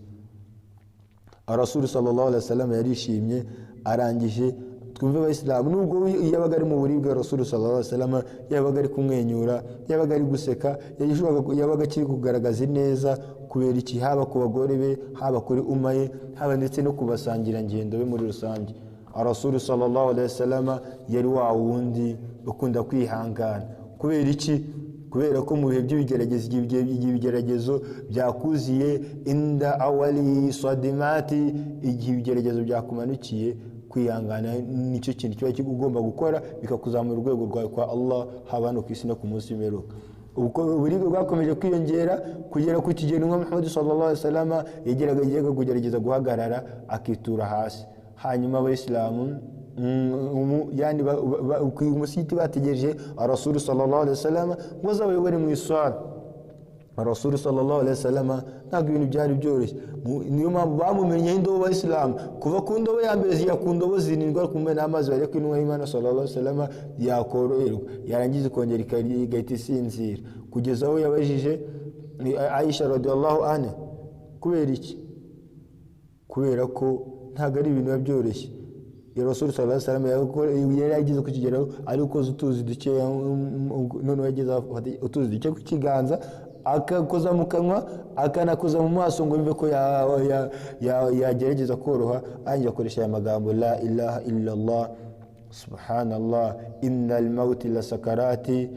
Rasul sallallahu alaihi wasallam yarishimye. Arangije twumve abayisilamu, nubwo yabaga ari mu buribwe, Rasul sallallahu alaihi wasallam yabaga ari kumwenyura, yabaga ari guseka, yabaga akiri kugaragaza neza. Kubera iki? Haba ku bagore be, haba kuri umma ye, haba ndetse no kubasangira ngendo be muri rusange. Rasul sallallahu alaihi wasallam yari wa wundi ukunda kwihangana. Kubera iki? Kubera ko mu bihe by'ibigeragezo byakuziye, inda awali sadimati, igihe ibigeragezo byakumanukiye, kwihangana nicyo kintu kiba kigomba gukora bikakuzamura urwego rwawe kwa Allah, haba no ku isi no ku munsi w'imperuka. Ubwo uburibwe bwakomeje kwiyongera kugera ku kigero nka Muhammad sallallahu alaihi wasallam yageraga kugerageza guhagarara akitura hasi. Hanyuma abayisilamu yani umusigiti bategereje Rasul sallallahu alaihi wasallam ngo azabayobore mu iswara. Rasul sallallahu alaihi wasallam ntabwo ibintu byari byoroshye. Niyo mpamvu bamumenye indobo abayisilamu, kuva ku ndobo ya mbere ya ku ndobo zirindwa kumena amazi bari ko intumwa y'Imana sallallahu alaihi wasallam yakoroherwa, yarangiza kongera igahita isinzira, kugeza aho yabajije Aisha radiyallahu anha, kubera iki? Kubera ko ntabwo ari ibintu byoroshye. Rasul sallallahu alaihi wasallam yari yagize ku kigero ari ukoze utuzi duke, none yageze utuzi duke ku kiganza, akakoza mu kanwa, akanakoza mu maso ngo yumve ko yagerageza koroha. Anjye akoresha aya magambo la ilaha illa Allah, subhanallah, innal mauti la sakarati.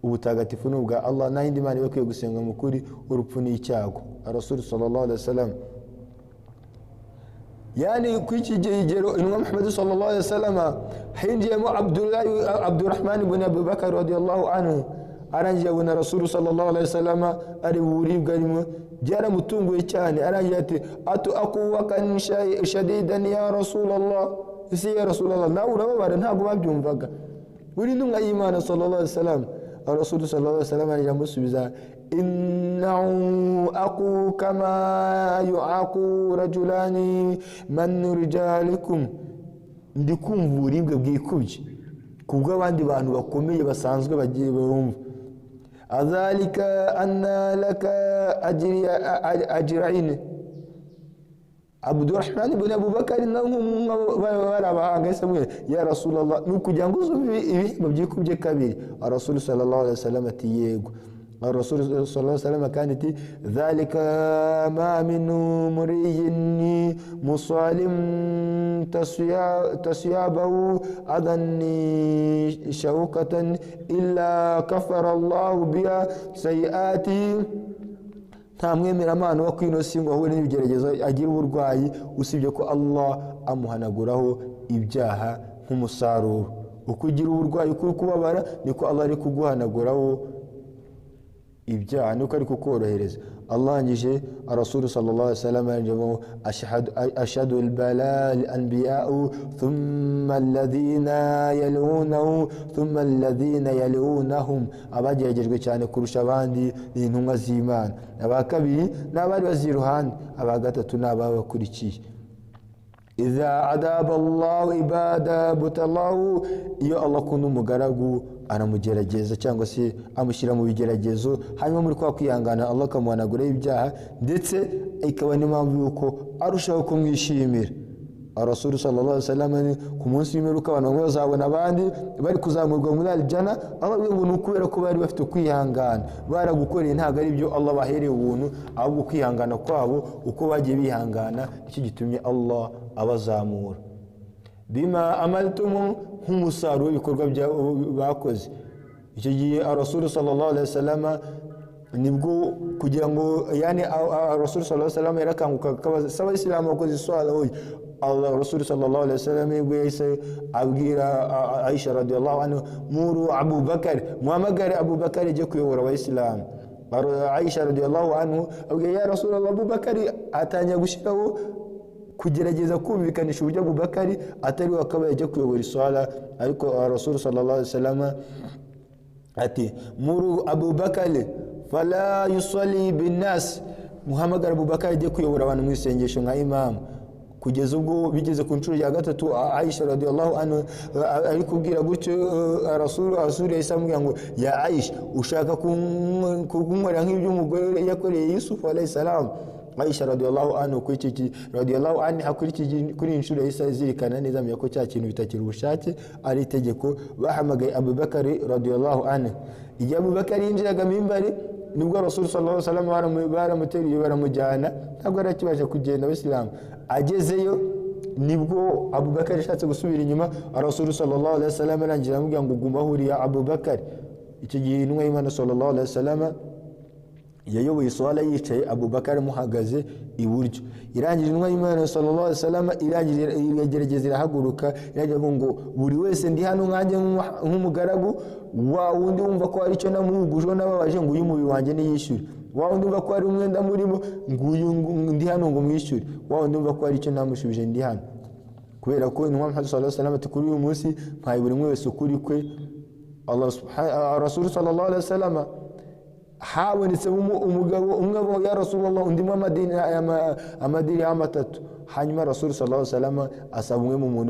Ubutagatifu n'ubwa Allah, nta yindi Mana bakwiye gusenga mu kuri, urupfu ni icyago. Rasul sallallahu alaihi wasallam yani kwiki gero inwa Muhammad sallallahu alaihi wasallam hinjiyemo Abdurrahman ibn Abi Bakr radiyallahu anhu. Arangije abona Rasul sallallahu alaihi wasallam ari buribwa arimo, byaramutunguye cyane. Arangije ati akuwakan shadidan ya Rasulullah, isi ya Rasulullah, nawe urababara ntabwo babyumvaga, uri ntumwa y'Imana sallallahu alaihi wasallam. Rasul sallallahu alaihi wasallam aramusubiza, innahu aqu kama yu'aqu rajulani man rijalikum, ndikumva uburibwe bwikubye kubwo abandi bantu bakomeye basanzwe bagiye bumva. Adhalika anna laka ajrain. Abdurrahman ibn Abu Bakr barabahanga samwe, ya Rasulullah, nukugira ngo uzumve ibihembo byikubye kabiri? Rasul sallallahu alaihi wasallam ati yego. Rasul sallallahu alaihi wasallam kandi ati dhalika ma min muriyin musalim tasyabahu adanni shawkatan illa kafara Allah biha sayiati. Nta mwemeramana wo kwino singo ahure n'ibigeragezo agira uburwayi, usibye ko Allah amuhanaguraho ibyaha nk'umusaruro. Uko ugira uburwayi kuri kubabara, niko Allah ari kuguhanaguraho ibyaha, niko ari kukorohereza. Allah ngije Rasul sallallahu alaihi wasallam yanjemo ashhadu al-bala al-anbiya'u thumma alladhina yalunahu thumma alladhina yalunahum. Abageragejwe cyane kurusha abandi ni intumwa z'Imana, aba kabiri n'abari baziruhande, aba gatatu n'ababakurikiye. Idha adaba Allah ibada butallahu, iyo Allah kuntu umugaragu aramugerageza cyangwa se amushyira mu bigeragezo, hanyuma muri kwa kwihangana Allah akamuhanagura ibyaha, ndetse ikaba n'impamvu yuko arushaho kumwishimira. Rasul sallallahu alaihi wasallam ku munsi w'imperuka abantu bamwe bazabona abandi bari kuzamurwa muri aljana. Allah ngo nukubera ko bari bafite kwihangana, baragukoreye ntago ari byo Allah bahereye ubuntu, ahubwo kwihangana kwabo uko bagiye bihangana nicyo gitumye Allah abazamura. Bima amaltum nk'umusaruro w'ibikorwa bakoze. Icyo gihe Rasul sallallahu alaihi wasallam nibwo kugira ngo yani Rasul sallallahu alaihi wasallam yarakanguka akabasaba Islam bakoze swala hoyi. Allah Rasul sallallahu alaihi wasallam yibwo yise abwira Aisha radhiyallahu anha muru Abu Bakar, muhamagare Abu Bakar je kuyobora abayisilamu. Aisha radhiyallahu anhu abwira ya Rasulullah, Abu Bakar atanya gushiraho kugerageza kumvikanisha uburyo Abu Bakar atari wakabaye je kuyobora iswala, ariko Rasul sallallahu alaihi wasallam ati muru Abu Bakar fala yusalli bin nas, muhamagare Abu Bakar je kuyobora abantu mu isengesho nka imam. Kugeza ubwo bigeze ku nshuro ya gatatu Aisha radhiyallahu anha ari kubwira gutyo Rasul yasamubwira ngo ya Aisha, ushaka kunkorera nk'ibyo umugore yakoreye Yusuf alayhi salam. Aisha radhiyallahu anha kuri inshuro yisa zirikana neza ko cya kintu bitakira ubushake ari itegeko. Bahamagaye Abu Bakar radhiyallahu anha. Igihe Abu Bakar yinjiraga mimbari nibwo Rasul sallallahu alaihi wasallam baramuteruye baramujyana, ntabwo arakibasha kugenda Abisilamu. Agezeyo nibwo Abu Bakar yashatse gusubira inyuma, Rasul sallallahu alaihi wasallam arangira amubwira ngo guma huriya Abu Bakar. Icyo gihe intumwa y'Imana sallallahu alaihi wasallam yayoboye iswala yicaye, Abu Bakar muhagaze iburyo. Irangije intumwa y'Imana sallallahu alaihi wasallam iragerageza irahaguruka, iragira ngo buri wese ndi hano nkanjye nk'umugaragu wa wundi wumva ko ari cyo namuhugujwe n'ababaje ngo uyu mubiri wanjye niyishyure, wa wundi wumva ko ari umwenda murimo nguyu ndi hano ngo mwishyure, wa wundi wumva ko ari cyo namushubije ndi hano. Kubera ko intumwa Muhammad sallallahu alaihi wasallam kuri uyu munsi mpaye buri wese ukuri kwe. Allah subhanahu Rasul sallallahu alaihi wasallam habonetse umugabo umwe ya Rasulullah undimo amadini amatatu. Hanyuma Rasul sallallahu alaihi wasallam asaba umwe mu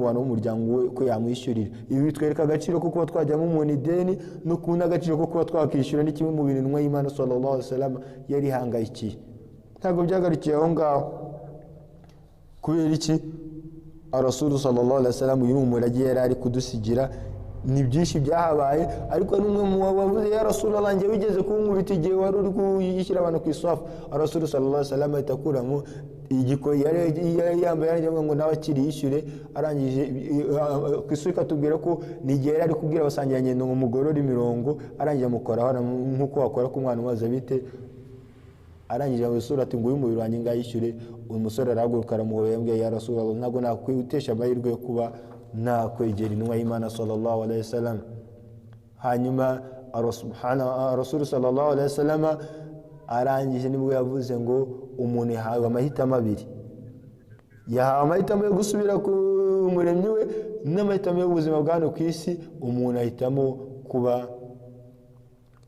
bantu b'umuryango we ko yamwishyurira. Ibi bitwereka agaciro ko kuba twajyamo umuntu ideni no kubona agaciro ko kuba twakishyura, ni kimwe mu bintu intumwa y'Imana sallallahu alaihi wasallam yari hangayikiye. Ntabwo byagarukiye aho ngaho. Kubera iki? Rasul sallallahu alaihi wasallam uyu umurage yari ari kudusigira ni byinshi byahabaye, ariko n'umwe mu bavuze ya Rasulullah nge bigeze kunkubita igihe wari uri kuyishyira abantu ku isafu. Rasul sallallahu alaihi wasallam itakuramo igiko yari yambaye yaragira ngo nawe akiri yishyure. Arangije kwisuka tubwira ko nigihe yari kubwira abasangira ngendo ngo mugorora imirongo, arangije amukora nkuko wakora ku mwana waza bite. Arangije abasura ati ngo uyu mubiri wanjye ngayishyure. Uyu musore arahaguruka aramuhoye yambwiye ya Rasulullah, ntabwo nakwitesha amahirwe yo kuba nakwegera intumwa y'Imana sallallahu alaihi wasallam. Hanyuma Rasul sallallahu alaihi wasallam arangije nibwo yavuze ngo umuntu yahawe amahitamo abiri. Yahawe amahitamo yo gusubira ku muremyi we n'amahitamo y'ubuzima bwa hano ku isi. Umuntu ahitamo kuba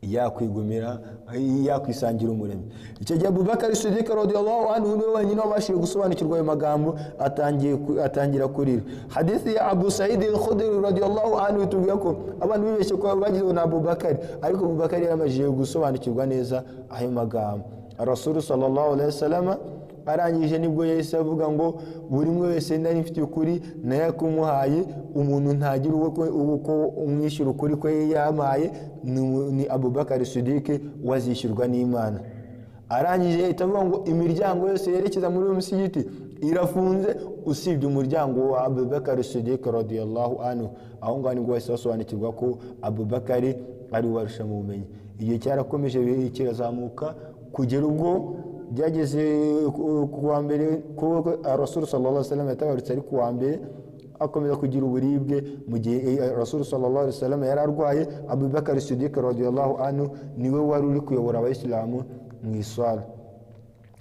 yakwigumira yakwisangira umuremyi. Icyo gihe Abu Bakar Siddiq radhiyallahu anhu niwe wenyine wabashije gusobanukirwa ayo magambo, atangira kurira. Hadithi ya Abu Sa'id al-Khudri radhiyallahu anhu itubwira ko abantu bibeshye ko bagize na Abu Bakar, ariko Abu Bakar yaramajije gusobanukirwa neza ayo magambo. Rasul sallallahu alaihi wasallam arangije nibwo yahise avuga ngo buri umwe wese nari mfite ukuri naye kumuhaye, umuntu ntagira uko umwishyura ukuri ko yamaye ni Abu Bakar Siddiq wazishyurwa n'Imana. Arangije itavuga ngo imiryango yose yerekeza muri uyu musigiti irafunze usibye umuryango wa Abu Bakar Siddiq radhiyallahu anhu. Aho ngaho nibwo wahise basobanukirwa ko Abu Bakar ari warusha mu bumenyi. Igihe cyarakomeje kirazamuka kugera ubwo byageze kuwa mbere ko Rasul sallallahu alaihi wasallam yatabarutse ari kuwa mbere, akomeza kugira uburibwe. Mu gihe Rasul sallallahu alaihi wasallam yari arwaye, Abu Bakar Siddiq radhiyallahu anhu niwe wari uri kuyobora abayisilamu mu iswala.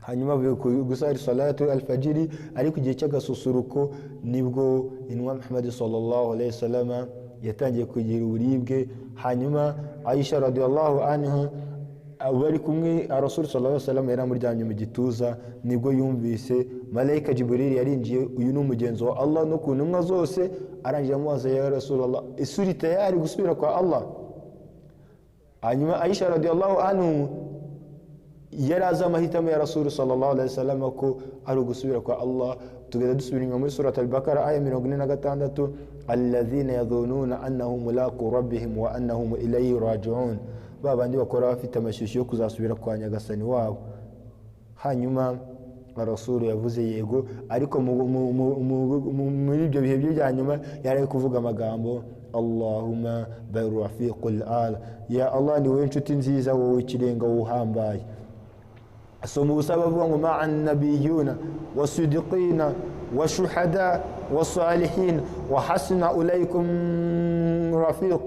Hanyuma gusari salatu al-fajr ariko igihe cy'agasusuruko nibwo intumwa Muhammad sallallahu alaihi wasallam yatangiye kugira uburibwe. Hanyuma Aisha radhiyallahu anha bari kumwe, Rasul sallallahu alaihi wasallam yaramuryamye mu gituza, nibwo yumvise malaika Jibril yarinjiye, uyu ni umugenzo wa Allah no ku ntumwa zose. Arangije amubaza ya Rasulullah, isuri tayari gusubira kwa Allah? Hanyuma Aisha radhiyallahu anhu yaraza amahitamo ya rasulu sallallahu alaihi wasallam ko ari ugusubira kwa Allah. Tugenda dusubira muri surat al-Baqara aya 46, alladhina yadhununa annahum mulaqu rabbihim wa annahum ilayhi raji'un, babandi bakora bafite amashusho yo kuzasubira kwa nyagasani wabo. Hanyuma rasulu yavuze yego, ariko muri ibyo bihe bya nyuma yari kuvuga amagambo Allahumma barafiqul al, ya Allah ni wowe nshuti nziza, wowe ikirenga, uhambaye. So mu busaba avuga ngo ma'an nabiyuna wasidiqina washuhada wasalihin wa hasuna ulaikum rafiq.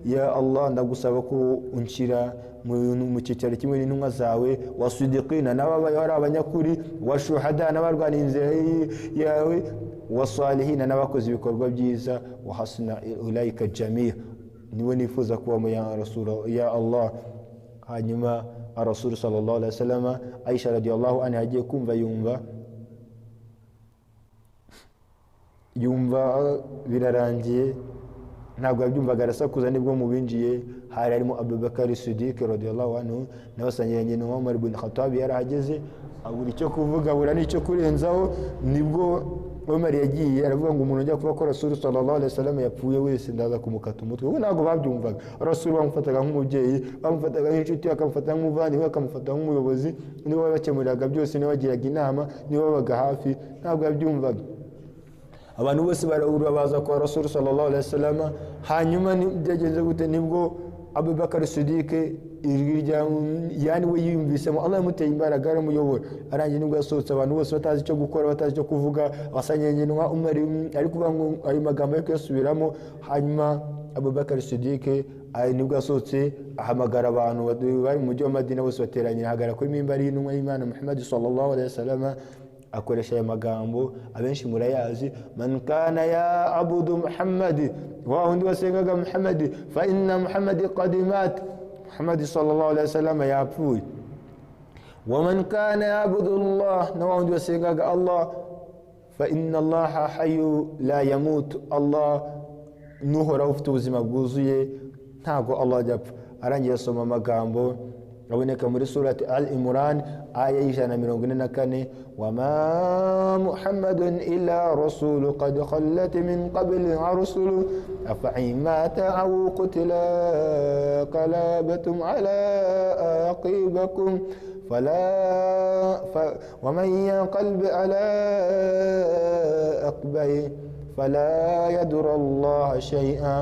Ya Allah ndagusaba ko unshira mu cyicaro kimwe n'intumwa zawe, wasidiqina n'ababaye ari abanyakuri, washuhada n'abarwaniye inzira yawe, wasalihina n'abakoze ibikorwa byiza, wa hasuna ulaika jamii, niwe nifuza kuba mu ya rasul ya Allah. Hanyuma rasul sallallahu alaihi wasallam Aisha radiyallahu anha agiye kumva yumva birarangiye, ntabwo yabyumvaga, arasakuza. Nibwo mu binjiye hari harimo Abubakar Siddiq radiyallahu anhu n'abasangiranye na Umar ibn Khattab. Yarahageze abura icyo kuvuga, abura n'icyo kurenzaho. Nibwo Umar yagiye aravuga ngo umuntu ujya kuba ko Rasul sallallahu alaihi wasallam yapfuye wese ndaza kumukata umutwe. Ubu ntabwo babyumvaga. Rasul bamufataga nk'umubyeyi, bamufataga nk'inshuti, akamufata nk'umuvandimwe, akamufata nk'umuyobozi, niwe wabakemuriraga byose, niwe wagiraga inama, niwe wabaga hafi. Ntabwo yabyumvaga. Abantu bose barahura baza kwa Rasul sallallahu alaihi wasallam. Hanyuma byageze gute? Nibwo Abubakar Siddiq yani we yumvisemo Allah yamuteye imbaraga, aramuyobora. Arangiye nibwo yasohotse, abantu bose batazi icyo gukora, batazi icyo kuvuga, basanyanye n'wa Umar ari kuvuga ngo ari magambo yo kuyasubiramo. Hanyuma Abubakar Siddiq nibwo yasohotse ahamagara abantu bari mu mujyi wa Madina, bose bateranye hagara kuri mimbari y'intumwa y'Imana Muhammad sallallahu alaihi wasallam. Akoresha aya magambo abenshi murayazi: man kana ya abudu Muhammad, wa hundi wasengaga Muhammad, fa inna Muhammad qad mat, Muhammad sallallahu alaihi wasallam yapfuye. Wa man kana ya abudu Allah, na wa hundi wasengaga Allah, fa inna Allah hayyu la yamut, Allah nuhora ufite ubuzima bwuzuye, ntago Allah ajapfa. Arangiye asoma amagambo aboneka muri surati Al-Imran aya 144: wama Muhammadun illa rasul qad khallat min qabli ar-rusul afa'imata aw qutila qalabatum ala aqibakum ومن ينقلب على عقبيه فلا يضر الله شيئا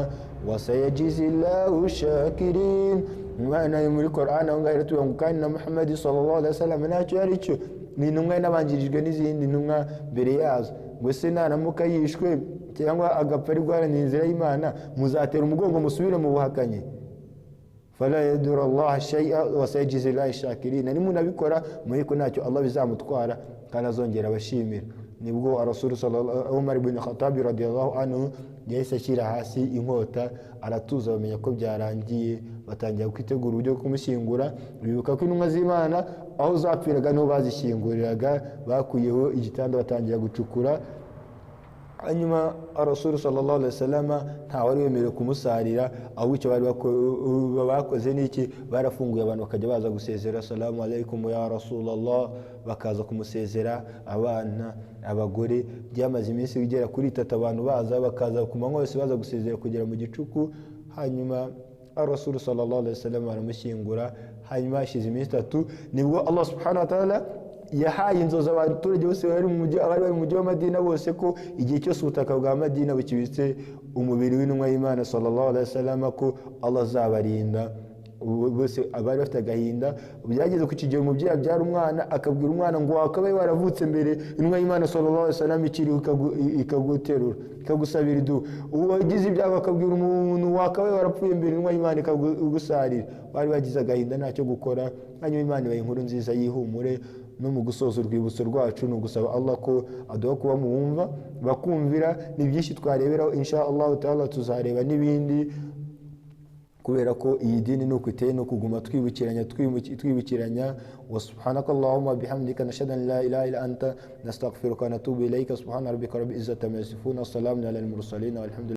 وسيجزي الله الشاكرين. Imana muri Qur'an aho ngaho iratuye ngo kandi na Muhammad sallallahu alaihi wasallam ntacyo yari cyo, ni intumwa n'abanjirijwe n'izindi ntumwa mbere yazo. Ngo se naramuka yishwe cyangwa agapfa ari guharanira inzira y'Imana, muzatera umugongo musubire mu buhakanyi? fala yadur Allah shay'a wa sayajzi Allah shakirin. Ni munabikora muri ko ntacyo Allah bizamutwara kandi azongera abashimira. Nibwo Rasul sallallahu Umar ibn Khattab radiyallahu anhu yahise ashyira hasi inkota, aratuza, bamenya ko byarangiye, batangira kwitegura uburyo kumushyingura. Bibuka ko intumwa z'Imana aho zapfiraga niho bazishyinguriraga, bakuyeho igitanda batangira gucukura. Hanyuma Rasul sallallahu alaihi wasallam nta wari wemerewe kumusarira, aho icyo bari bakoze niki, barafunguye abantu bakajya baza gusezera, assalamu alaikum ya Rasulullah, bakaza kumusezera, abana, abagore. Byamaze iminsi igera kuri 3 abantu baza, bakaza ku manywa yose baza gusezera kugera mu gicuku. Hanyuma Rasul sallallahu alaihi wasallam aramushyingura. Hanyuma hashize iminsi 3 nibwo Allah subhanahu wa ta'ala yahaye inzozi abaturage bose bari mu mujyi wa Madina bose ko igihe cyose ubutaka bwa Madina bukibitse umubiri w'intumwa y'Imana sallallahu alaihi wasallam ko Allah azabarinda. Bose abari bafite agahinda. Byageze ku kigero umubyeyi abyara umwana, akabwira umwana ngo wakabaye waravutse mbere, intumwa y'Imana sallallahu alaihi wasallam ikiriho ikaguterura, ikagusabira idu. Uwagize ibyago akabwira umuntu wakabaye warapfuye mbere, intumwa y'Imana ikagusarira. Bari bagize agahinda ntacyo gukora. Hanyuma Imana ibaha inkuru nziza y'ihumure. No mu gusoza urwibutso rwacu no gusaba Allah ko aduha kuba muwumva bakumvira. Ni byinshi twareberaho, insha Allah ta'ala tuzareba n'ibindi, kubera ko iyi dini nuko iteye no kuguma twibukiranya. Wa subhanakallahumma bihamdika nashhadu an la ilaha illa anta nastaghfiruka wa natubu ilayka. Subhana rabbika rabbil izzati amma yasifun, wa salamun alal mursalin, walhamdulillah.